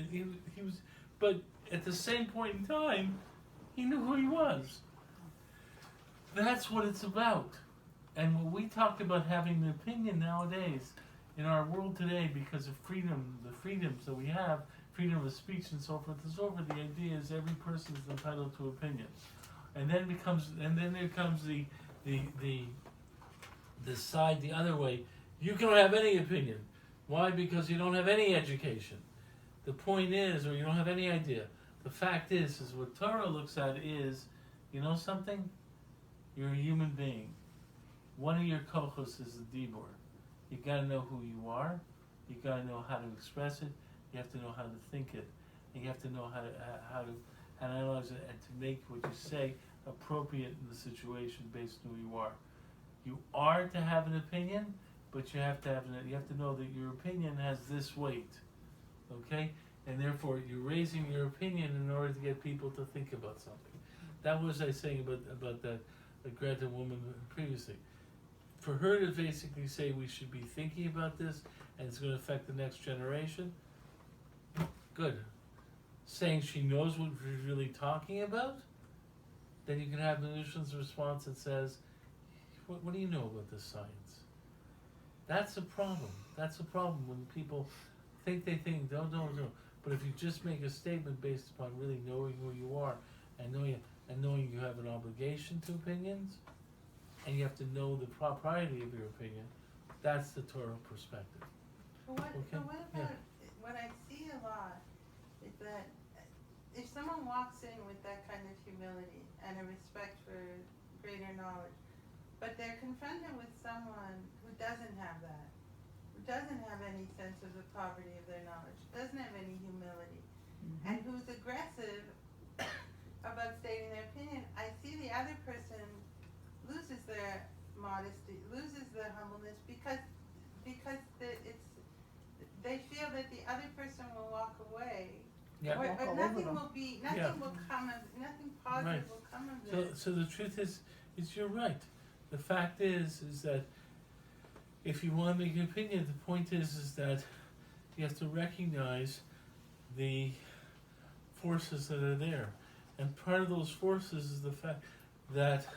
he was, but at the same point in time, he knew who he was. That's what it's about. And when we talk about having an opinion nowadays, in our world today, because of freedom, the freedoms that we have, freedom of speech and so forth, the idea is every person is entitled to opinion. And then there comes the side the other way. You don't have any opinion. Why? Because you don't have any education. The point is, or you don't have any idea. The fact is what Torah looks at is, you know something? You're a human being. One of your kochos is the dibur. You gotta know who you are. You gotta know how to express it. You have to know how to think it. And you have to know how to analyze it and to make what you say appropriate in the situation based on who you are. You are to have an opinion, but you have to know that your opinion has this weight, okay? And therefore, you're raising your opinion in order to get people to think about something. That was I saying about that Greta woman previously. For her to basically say we should be thinking about this and it's going to affect the next generation, good. Saying she knows what we're really talking about, then you can have the Nishma's response that says, what do you know about this science? That's a problem. That's a problem when people think don't. But if you just make a statement based upon really knowing who you are and knowing you have an obligation to opinions, and you have to know the propriety of your opinion, that's the Torah perspective. But what Okay. about what I see a lot is that if someone walks in with that kind of humility and a respect for greater knowledge, but they're confronted with someone who doesn't have that, who doesn't have any sense of the poverty of their knowledge, doesn't have any humility, and who's aggressive about stating their opinion, I see the other person loses their modesty, loses their humbleness because they feel that the other person will walk away. Yeah. Or Walk all over nothing them. will be, nothing Yeah. will come of, nothing positive Right. will come of So, this. so the truth is you're right. The fact is that if you want to make an opinion, the point is that you have to recognize the forces that are there, and part of those forces is the fact that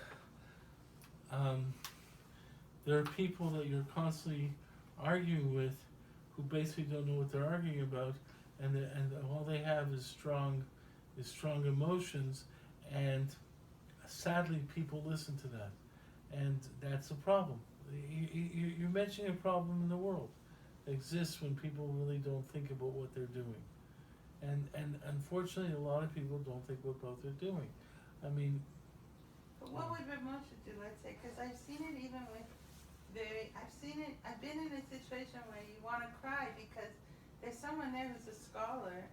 there are people that you're constantly arguing with, who basically don't know what they're arguing about, and all they have is strong emotions, and sadly people listen to that, and that's a problem. You're mentioning a problem in the world that exists when people really don't think about what they're doing, and unfortunately a lot of people don't think about what they're doing. I mean, But what would Rav Moshe do, let's say, because I've seen it even with I've been in a situation where you want to cry because there's someone there who's a scholar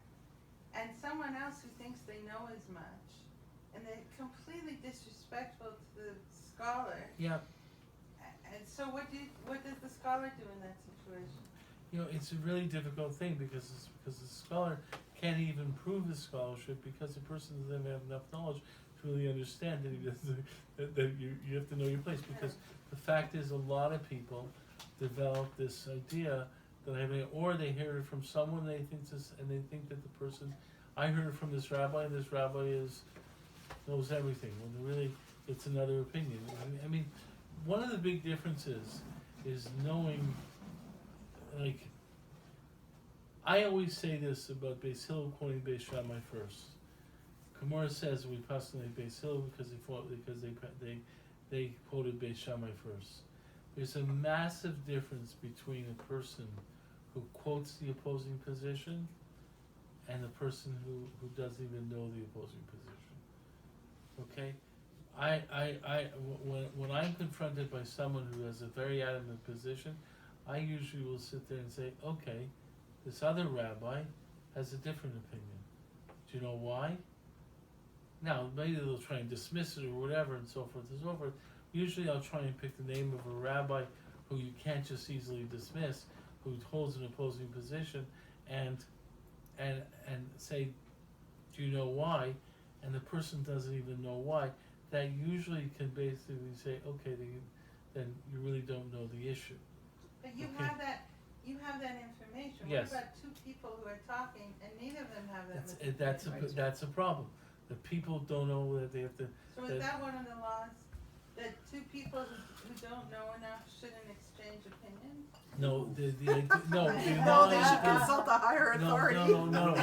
and someone else who thinks they know as much, and they're completely disrespectful to the scholar. yeah, And so what does the scholar do in that situation? it's a really difficult thing because the scholar can't even prove his scholarship because the person doesn't have enough knowledge to really understand that he doesn't, that you have to know your place, because the fact is a lot of people develop this idea that or they hear it from someone they think this, and they think that the person, I heard it from this rabbi, and this rabbi knows everything, when really it's another opinion. I mean, one of the big differences is knowing, like, I always say this about Beis Hillel quoting Beis Shammai first. Gemara says we postulate Beis Hillel because they quoted Beis Shammai first. There's a massive difference between a person who quotes the opposing position and a person who doesn't even know the opposing position. Okay? When I'm confronted by someone who has a very adamant position, I usually will sit there and say, okay, this other rabbi has a different opinion. Do you know why? Now, maybe they'll try and dismiss it or whatever and so forth and so forth. Usually I'll try and pick the name of a rabbi who you can't just easily dismiss, who holds an opposing position, and say, do you know why? And the person doesn't even know why. That usually can basically say, okay, then you really don't know the issue. But you Okay. have that information. Yes. What about two people who are talking and neither of them have that That's information? that's a problem. The people don't know that they have to. So is that one of the laws, that two people who don't know enough shouldn't exchange opinions? No, the No, law they is- should consult a higher authority. No.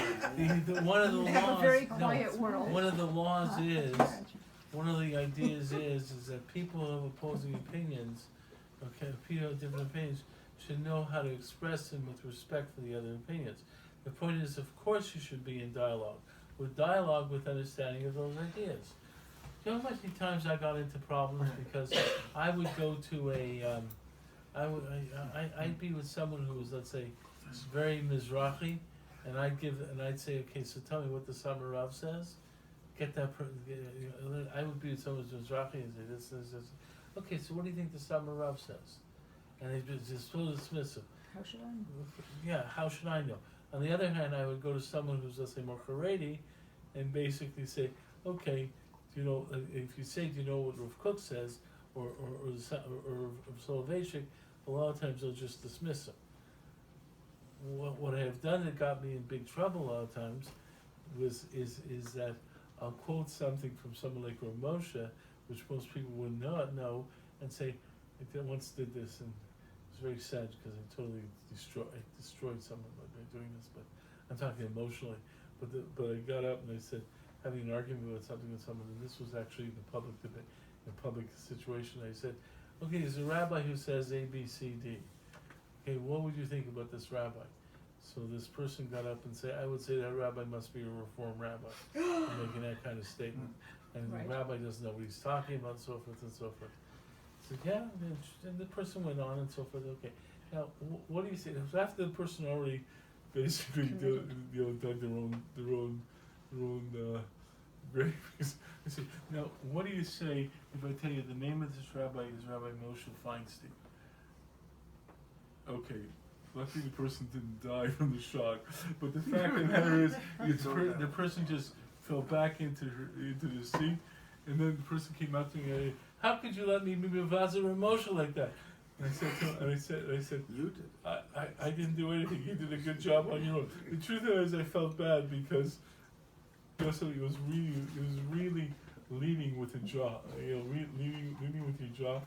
One of the They have a laws. very quiet no, world. One of the laws is. One of the ideas is that people who have opposing opinions, okay, people have different opinions, should know how to express them with respect for the other opinions. The point is, of course, you should be in dialogue with understanding of those ideas. Do you know how many times I got into problems because I would go to I'd be with someone who was, let's say, very Mizrahi, and I'd say, okay, so tell me what the Summer Rav says. I would be with someone who's Mizrahi and say this. Okay, so what do you think the Summer Rav says? And they'd be just so dismissive. How should I know? Yeah, how should I know? On the other hand, I would go to someone who's, let's say, more Haredi, and basically say, okay, do you know, if you say, do you know what Rav Kook says, or Soloveitchik, a lot of times they'll just dismiss him. What I have done that got me in big trouble a lot of times is that I'll quote something from someone like Rav Moshe, which most people would not know, and say, I once did this, and it's very sad because I totally destroyed someone by doing this, but I'm talking emotionally. But I got up and I said, having an argument about something with someone, and this was actually in a public debate, in a public situation. I said, okay, there's a rabbi who says A, B, C, D. Okay, what would you think about this rabbi? So this person got up and said, I would say that rabbi must be a Reform rabbi, making that kind of statement. And Right. the rabbi doesn't know what he's talking about, and so forth and so forth. So yeah, and the person went on and so forth. Okay, now what do you say? So after the person already basically dug their own graves. I say, now what do you say if I tell you the name of this rabbi is Rabbi Moshe Feinstein? Okay, luckily the person didn't die from the shock, but the fact of the matter is, the person just fell back into the seat, and then the person came up to me and how could you let me be Mavazer Moshe like that? And I said to him, I said, You did. I didn't do anything. You did a good job on your own. The truth is, I felt bad because it was really leading with the jaw. Leading with your jaw.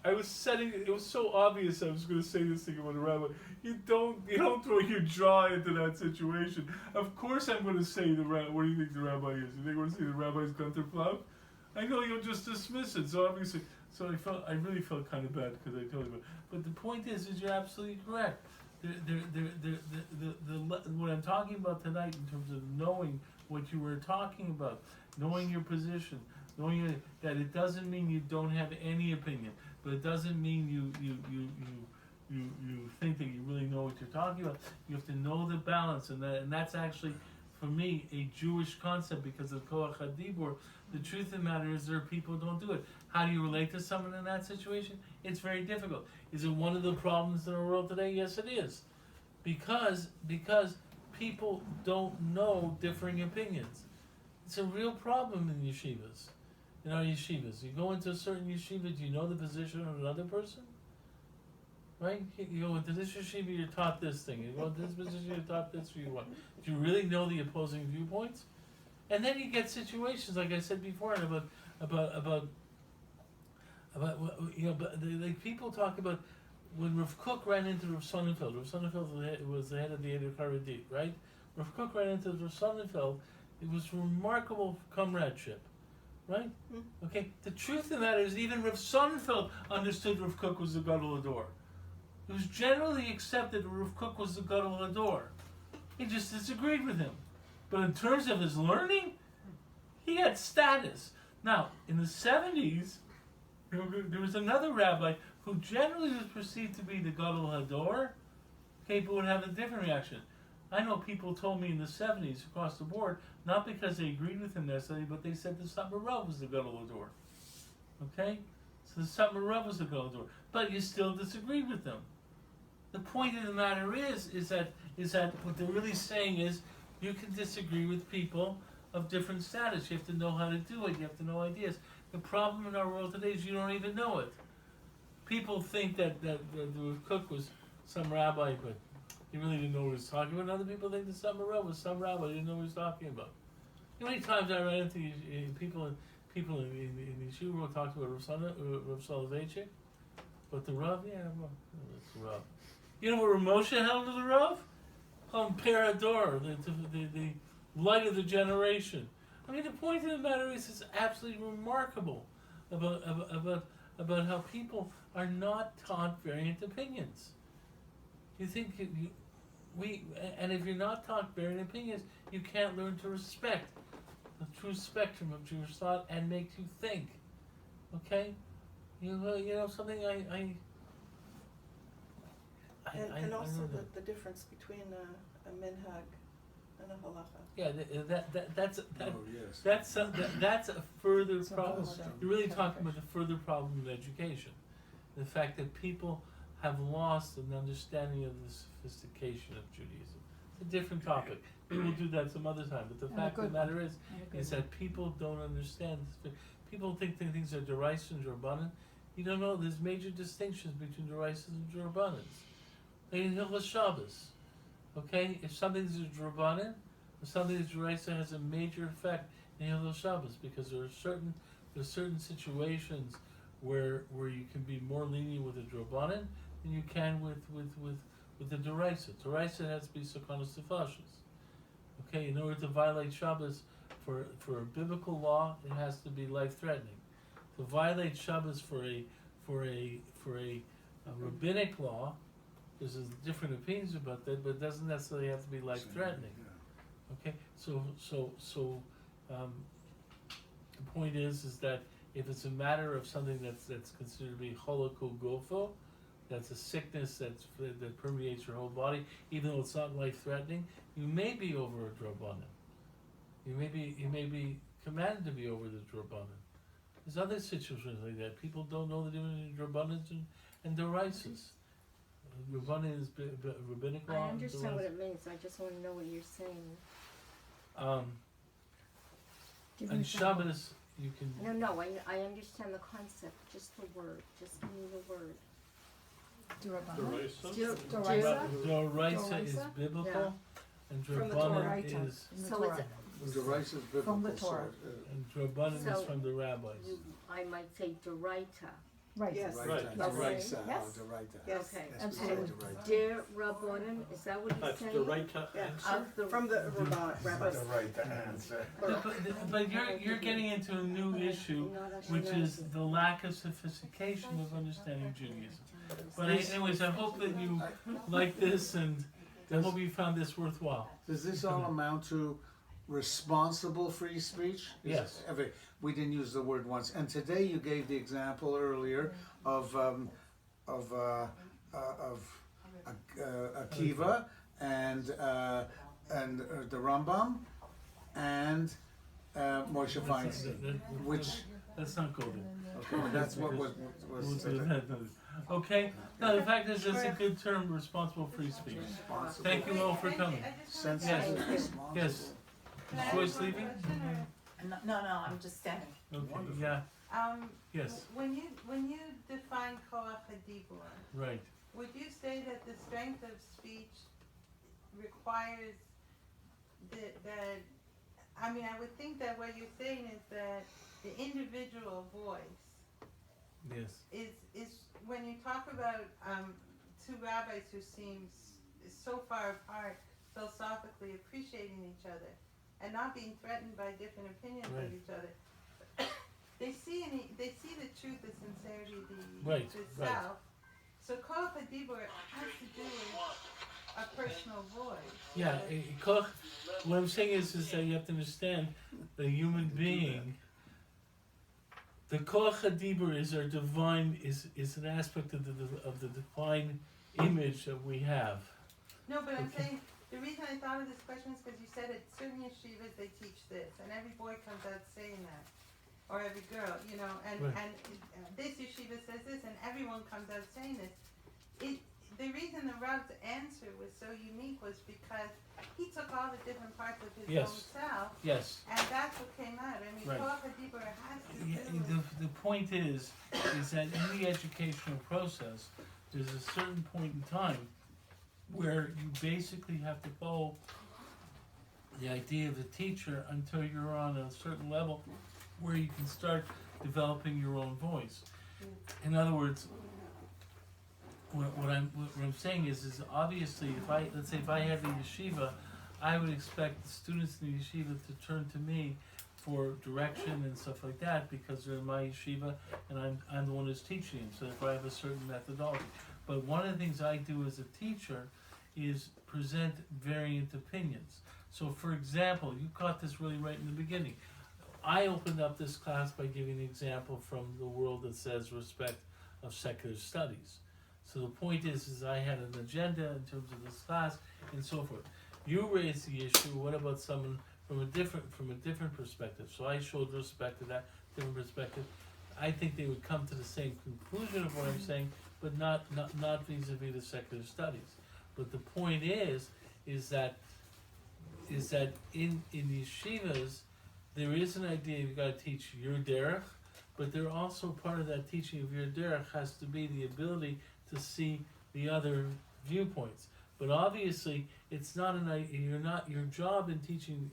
I was setting. It was so obvious. I was going to say this thing about the rabbi. You don't throw your jaw into that situation. Of course, I'm going to say the rabbi. What do you think the rabbi is? You think I'm going to say the rabbi is Gunther Plaut? I know you'll just dismiss it. So obviously. So I really felt kind of bad because I told you, but the point is you're absolutely correct. What I'm talking about tonight in terms of knowing what you were talking about, knowing your position, knowing that it doesn't mean you don't have any opinion, but it doesn't mean you think that you really know what you're talking about. You have to know the balance, and that's actually, for me, a Jewish concept because of Koach HaDibur. The truth of the matter is there are people who don't do it. How do you relate to someone in that situation? It's very difficult. Is it one of the problems in the world today? Yes, it is. Because people don't know differing opinions. It's a real problem in yeshivas. In our yeshivas. You go into a certain yeshiva, do you know the position of another person? Right? You go into this yeshiva, you're taught this thing. You go into this position, you're taught this viewpoint. Do you really know the opposing viewpoints? And then you get situations, like I said before, about like people talk about when Rav Kook ran into Rav Sonnenfeld. Rav Sonnenfeld was the head of the Eder Haradit, right? Rav Kook ran into Rav Sonnenfeld. It was remarkable comradeship, right? Okay. The truth of the matter is, even Rav Sonnenfeld understood Rav Kook was the Gadol Hador. It was generally accepted that Rav Kook was the Gadol Hador. He just disagreed with him. But in terms of his learning, he had status. Now, in the 70s, there was another rabbi who generally was perceived to be the Gadol Hador. People would have a different reaction. I know people told me in the 70s across the board, not because they agreed with him necessarily, but they said the Satmar Rav was the Gadol Hador. Okay? So the Satmar Rav was the Gadol Hador. But you still disagreed with them. The point of the matter is that what they're really saying is you can disagree with people of different status. You have to know how to do it. You have to know ideas. The problem in our world today is you don't even know it. People think that Cook was some rabbi, but he really didn't know what he was talking about. And other people think that Satmar Rav was some rabbi, he didn't know what he was talking about. You know how many times I ran into people in the yeshiva talked about Rav Soloveitchik? But the Rav, yeah, well, it's the Rav. You know what Rav Moshe held to the Rav? Called him Per Hador, the light of the generation. I mean, the point of the matter is, it's absolutely remarkable about how people are not taught variant opinions. You think and if you're not taught variant opinions, you can't learn to respect the true spectrum of Jewish thought and make you think. Okay, you know something And also the difference between a minhag and a halacha. Yeah, that's Oh, yes. that's a further It's a problem. whole other You're really talking topic. about the further problem in education, the fact that people have lost an understanding of the sophistication of Judaism. It's a different topic. We will do that some other time. But the And a fact of good the matter one. is that people don't understand. People think things are derisive and Rabbanan. You don't know. There's major distinctions between derisive and Rabbanans. Like in Hilchos Shabbos, okay, if something's a Rabbanan, or something that's derisive has a major effect in Hilchos Shabbos because there's certain situations where you can be more lenient with a Rabbanan than you can with the derisive. Derisive has to be Sokonos Tefashos. Okay, in order to violate Shabbos for a biblical law, it has to be life-threatening. To violate Shabbos for a rabbinic law, There's different opinions about that, but it doesn't necessarily have to be life-threatening. Okay, so the point is that if it's a matter of something that's considered to be holokul gufo, that's a sickness that permeates your whole body, even though it's not life-threatening, you may be over a drabanan. You may be commanded to be over the drabanan. There's other situations like that. People don't know the difference between drabanans and derisas. Rabbanan is rabbinic law. I understand what it means. I just want to know what you're saying. Give me On some- Shabbos, you can. No, I understand the concept. Just the word. Just give me the word. Durabanan? Doraisa? Doraisa is Doraisa? biblical, and From the drabanan Torah. is In the So Torah. it's The rice is biblical. From the Torah. and drabanan is So- from the rabbis. I might say Doraita. Right. Yes. Right, Right. the right, Yes. Yes. the right. Yes. Okay. That's Absolutely. the right. Der Rabbanan, is that what he's That's saying? the right Yeah. answer. Of the From the rabbis. right answer. But you're getting into a new issue, which is the lack of sophistication of understanding Judaism. But anyways, I hope that you like this, and I hope you found this worthwhile. Does this all amount to responsible free speech? Yes. We didn't use the word once, and today you gave the example earlier of Akiva and the Rambam and Moshe Feinstein. Which Let's not go there. okay, that's what was. We'll do that. Okay? No, the fact is, it's a good term, responsible free speech. Thank you all for coming. Sensitive, Yes. responsible. Yes. Can I Is Joyce ask one leaving? question, or- No, I'm just standing. Okay, yeah, yes, When you define koach hadibur, right. would you say that the strength of speech requires that I mean, I would think that what you're saying is that the individual voice Yes. is when you talk about two rabbis who seem so far apart philosophically appreciating each other and not being threatened by different opinions Right. of each other. They see the truth, the sincerity, Right, the right. self. So koach hadibur has to do with a personal voice. Yeah, what I'm saying is that you have to understand the human being. The koach hadibur is our divine, is an aspect of the divine image that we have. No, but I'm Okay. saying, the reason I thought of this question is because you said at certain yeshivas they teach this, and every boy comes out saying that, or every girl, you know, and Right. this yeshiva says this, and everyone comes out saying this. The reason the Rav's answer was so unique was because he took all the different parts of his Yes. own self, Yes. and that's what came out. I mean, Right. koach hadibur has to Yeah, do with the point is that in the educational process, there's a certain point in time where you basically have to follow the idea of the teacher until you're on a certain level where you can start developing your own voice. In other words, what I'm saying is obviously let's say if I had a yeshiva, I would expect the students in the yeshiva to turn to me for direction and stuff like that because they're in my yeshiva and I'm the one who's teaching them. So if I have a certain methodology. But one of the things I do as a teacher is present variant opinions. So for example, you caught this really right in the beginning. I opened up this class by giving an example from the world that says respect of secular studies. So the point is I had an agenda in terms of this class and so forth. You raised the issue, what about someone from a different perspective? So I showed respect to that different perspective. I think they would come to the same conclusion of what I'm saying, but not vis-a-vis the secular studies. But the point is that in the yeshivas, there is an idea you've got to teach your derech, but there also part of that teaching of your derech has to be the ability to see the other viewpoints. But obviously, it's not your job in teaching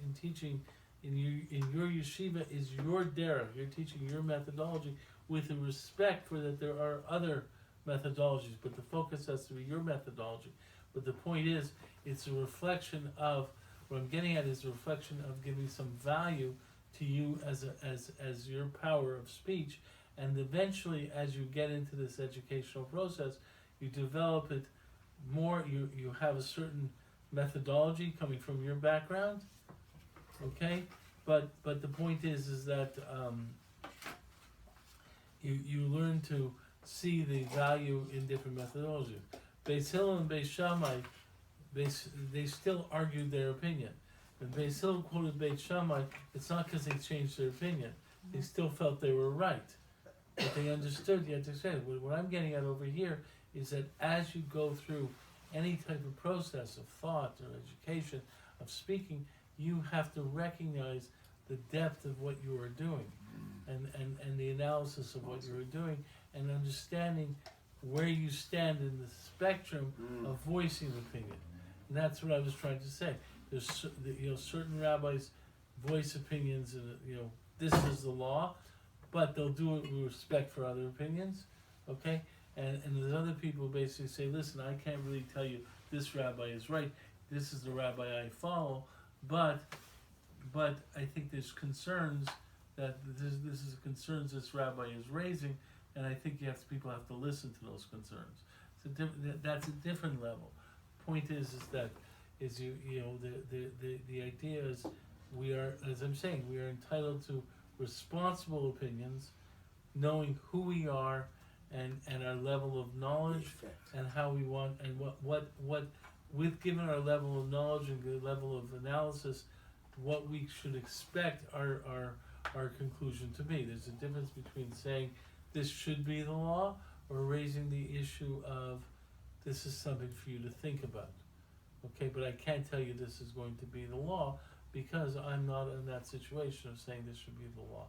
in your yeshiva is your derech. You're teaching your methodology with a respect for that there are other methodologies, but the focus has to be your methodology. But the point is, it's a reflection of what I'm getting at is a reflection of giving some value to you as your power of speech, and eventually, as you get into this educational process, you develop it more you have a certain methodology coming from your background, okay? But the point is that you learn to see the value in different methodologies. Beis Hillel and Beis Shammai, they still argued their opinion. When Beis Hillel quoted Beis Shammai, it's not because they changed their opinion. They still felt they were right. But they understood, you understand. What I'm getting at over here is that as you go through any type of process of thought or education, of speaking, you have to recognize the depth of what you are doing and the analysis of what you are doing and understanding where you stand in the spectrum of voicing opinion. And that's what I was trying to say. There's certain rabbis voice opinions and this is the law, but they'll do it with respect for other opinions, okay? And there's other people who basically say, listen, I can't really tell you this rabbi is right, this is the rabbi I follow, but I think there's concerns that this is concerns this rabbi is raising, and I think people have to listen to those concerns. That's a different level. Point is that the idea is we are, as I'm saying, we are entitled to responsible opinions, knowing who we are and our level of knowledge and how we want and what with given our level of knowledge and the level of analysis, what we should expect our conclusion to be. There's a difference between saying this should be the law or raising the issue of this is something for you to think about. Okay, but I can't tell you this is going to be the law because I'm not in that situation of saying this should be the law.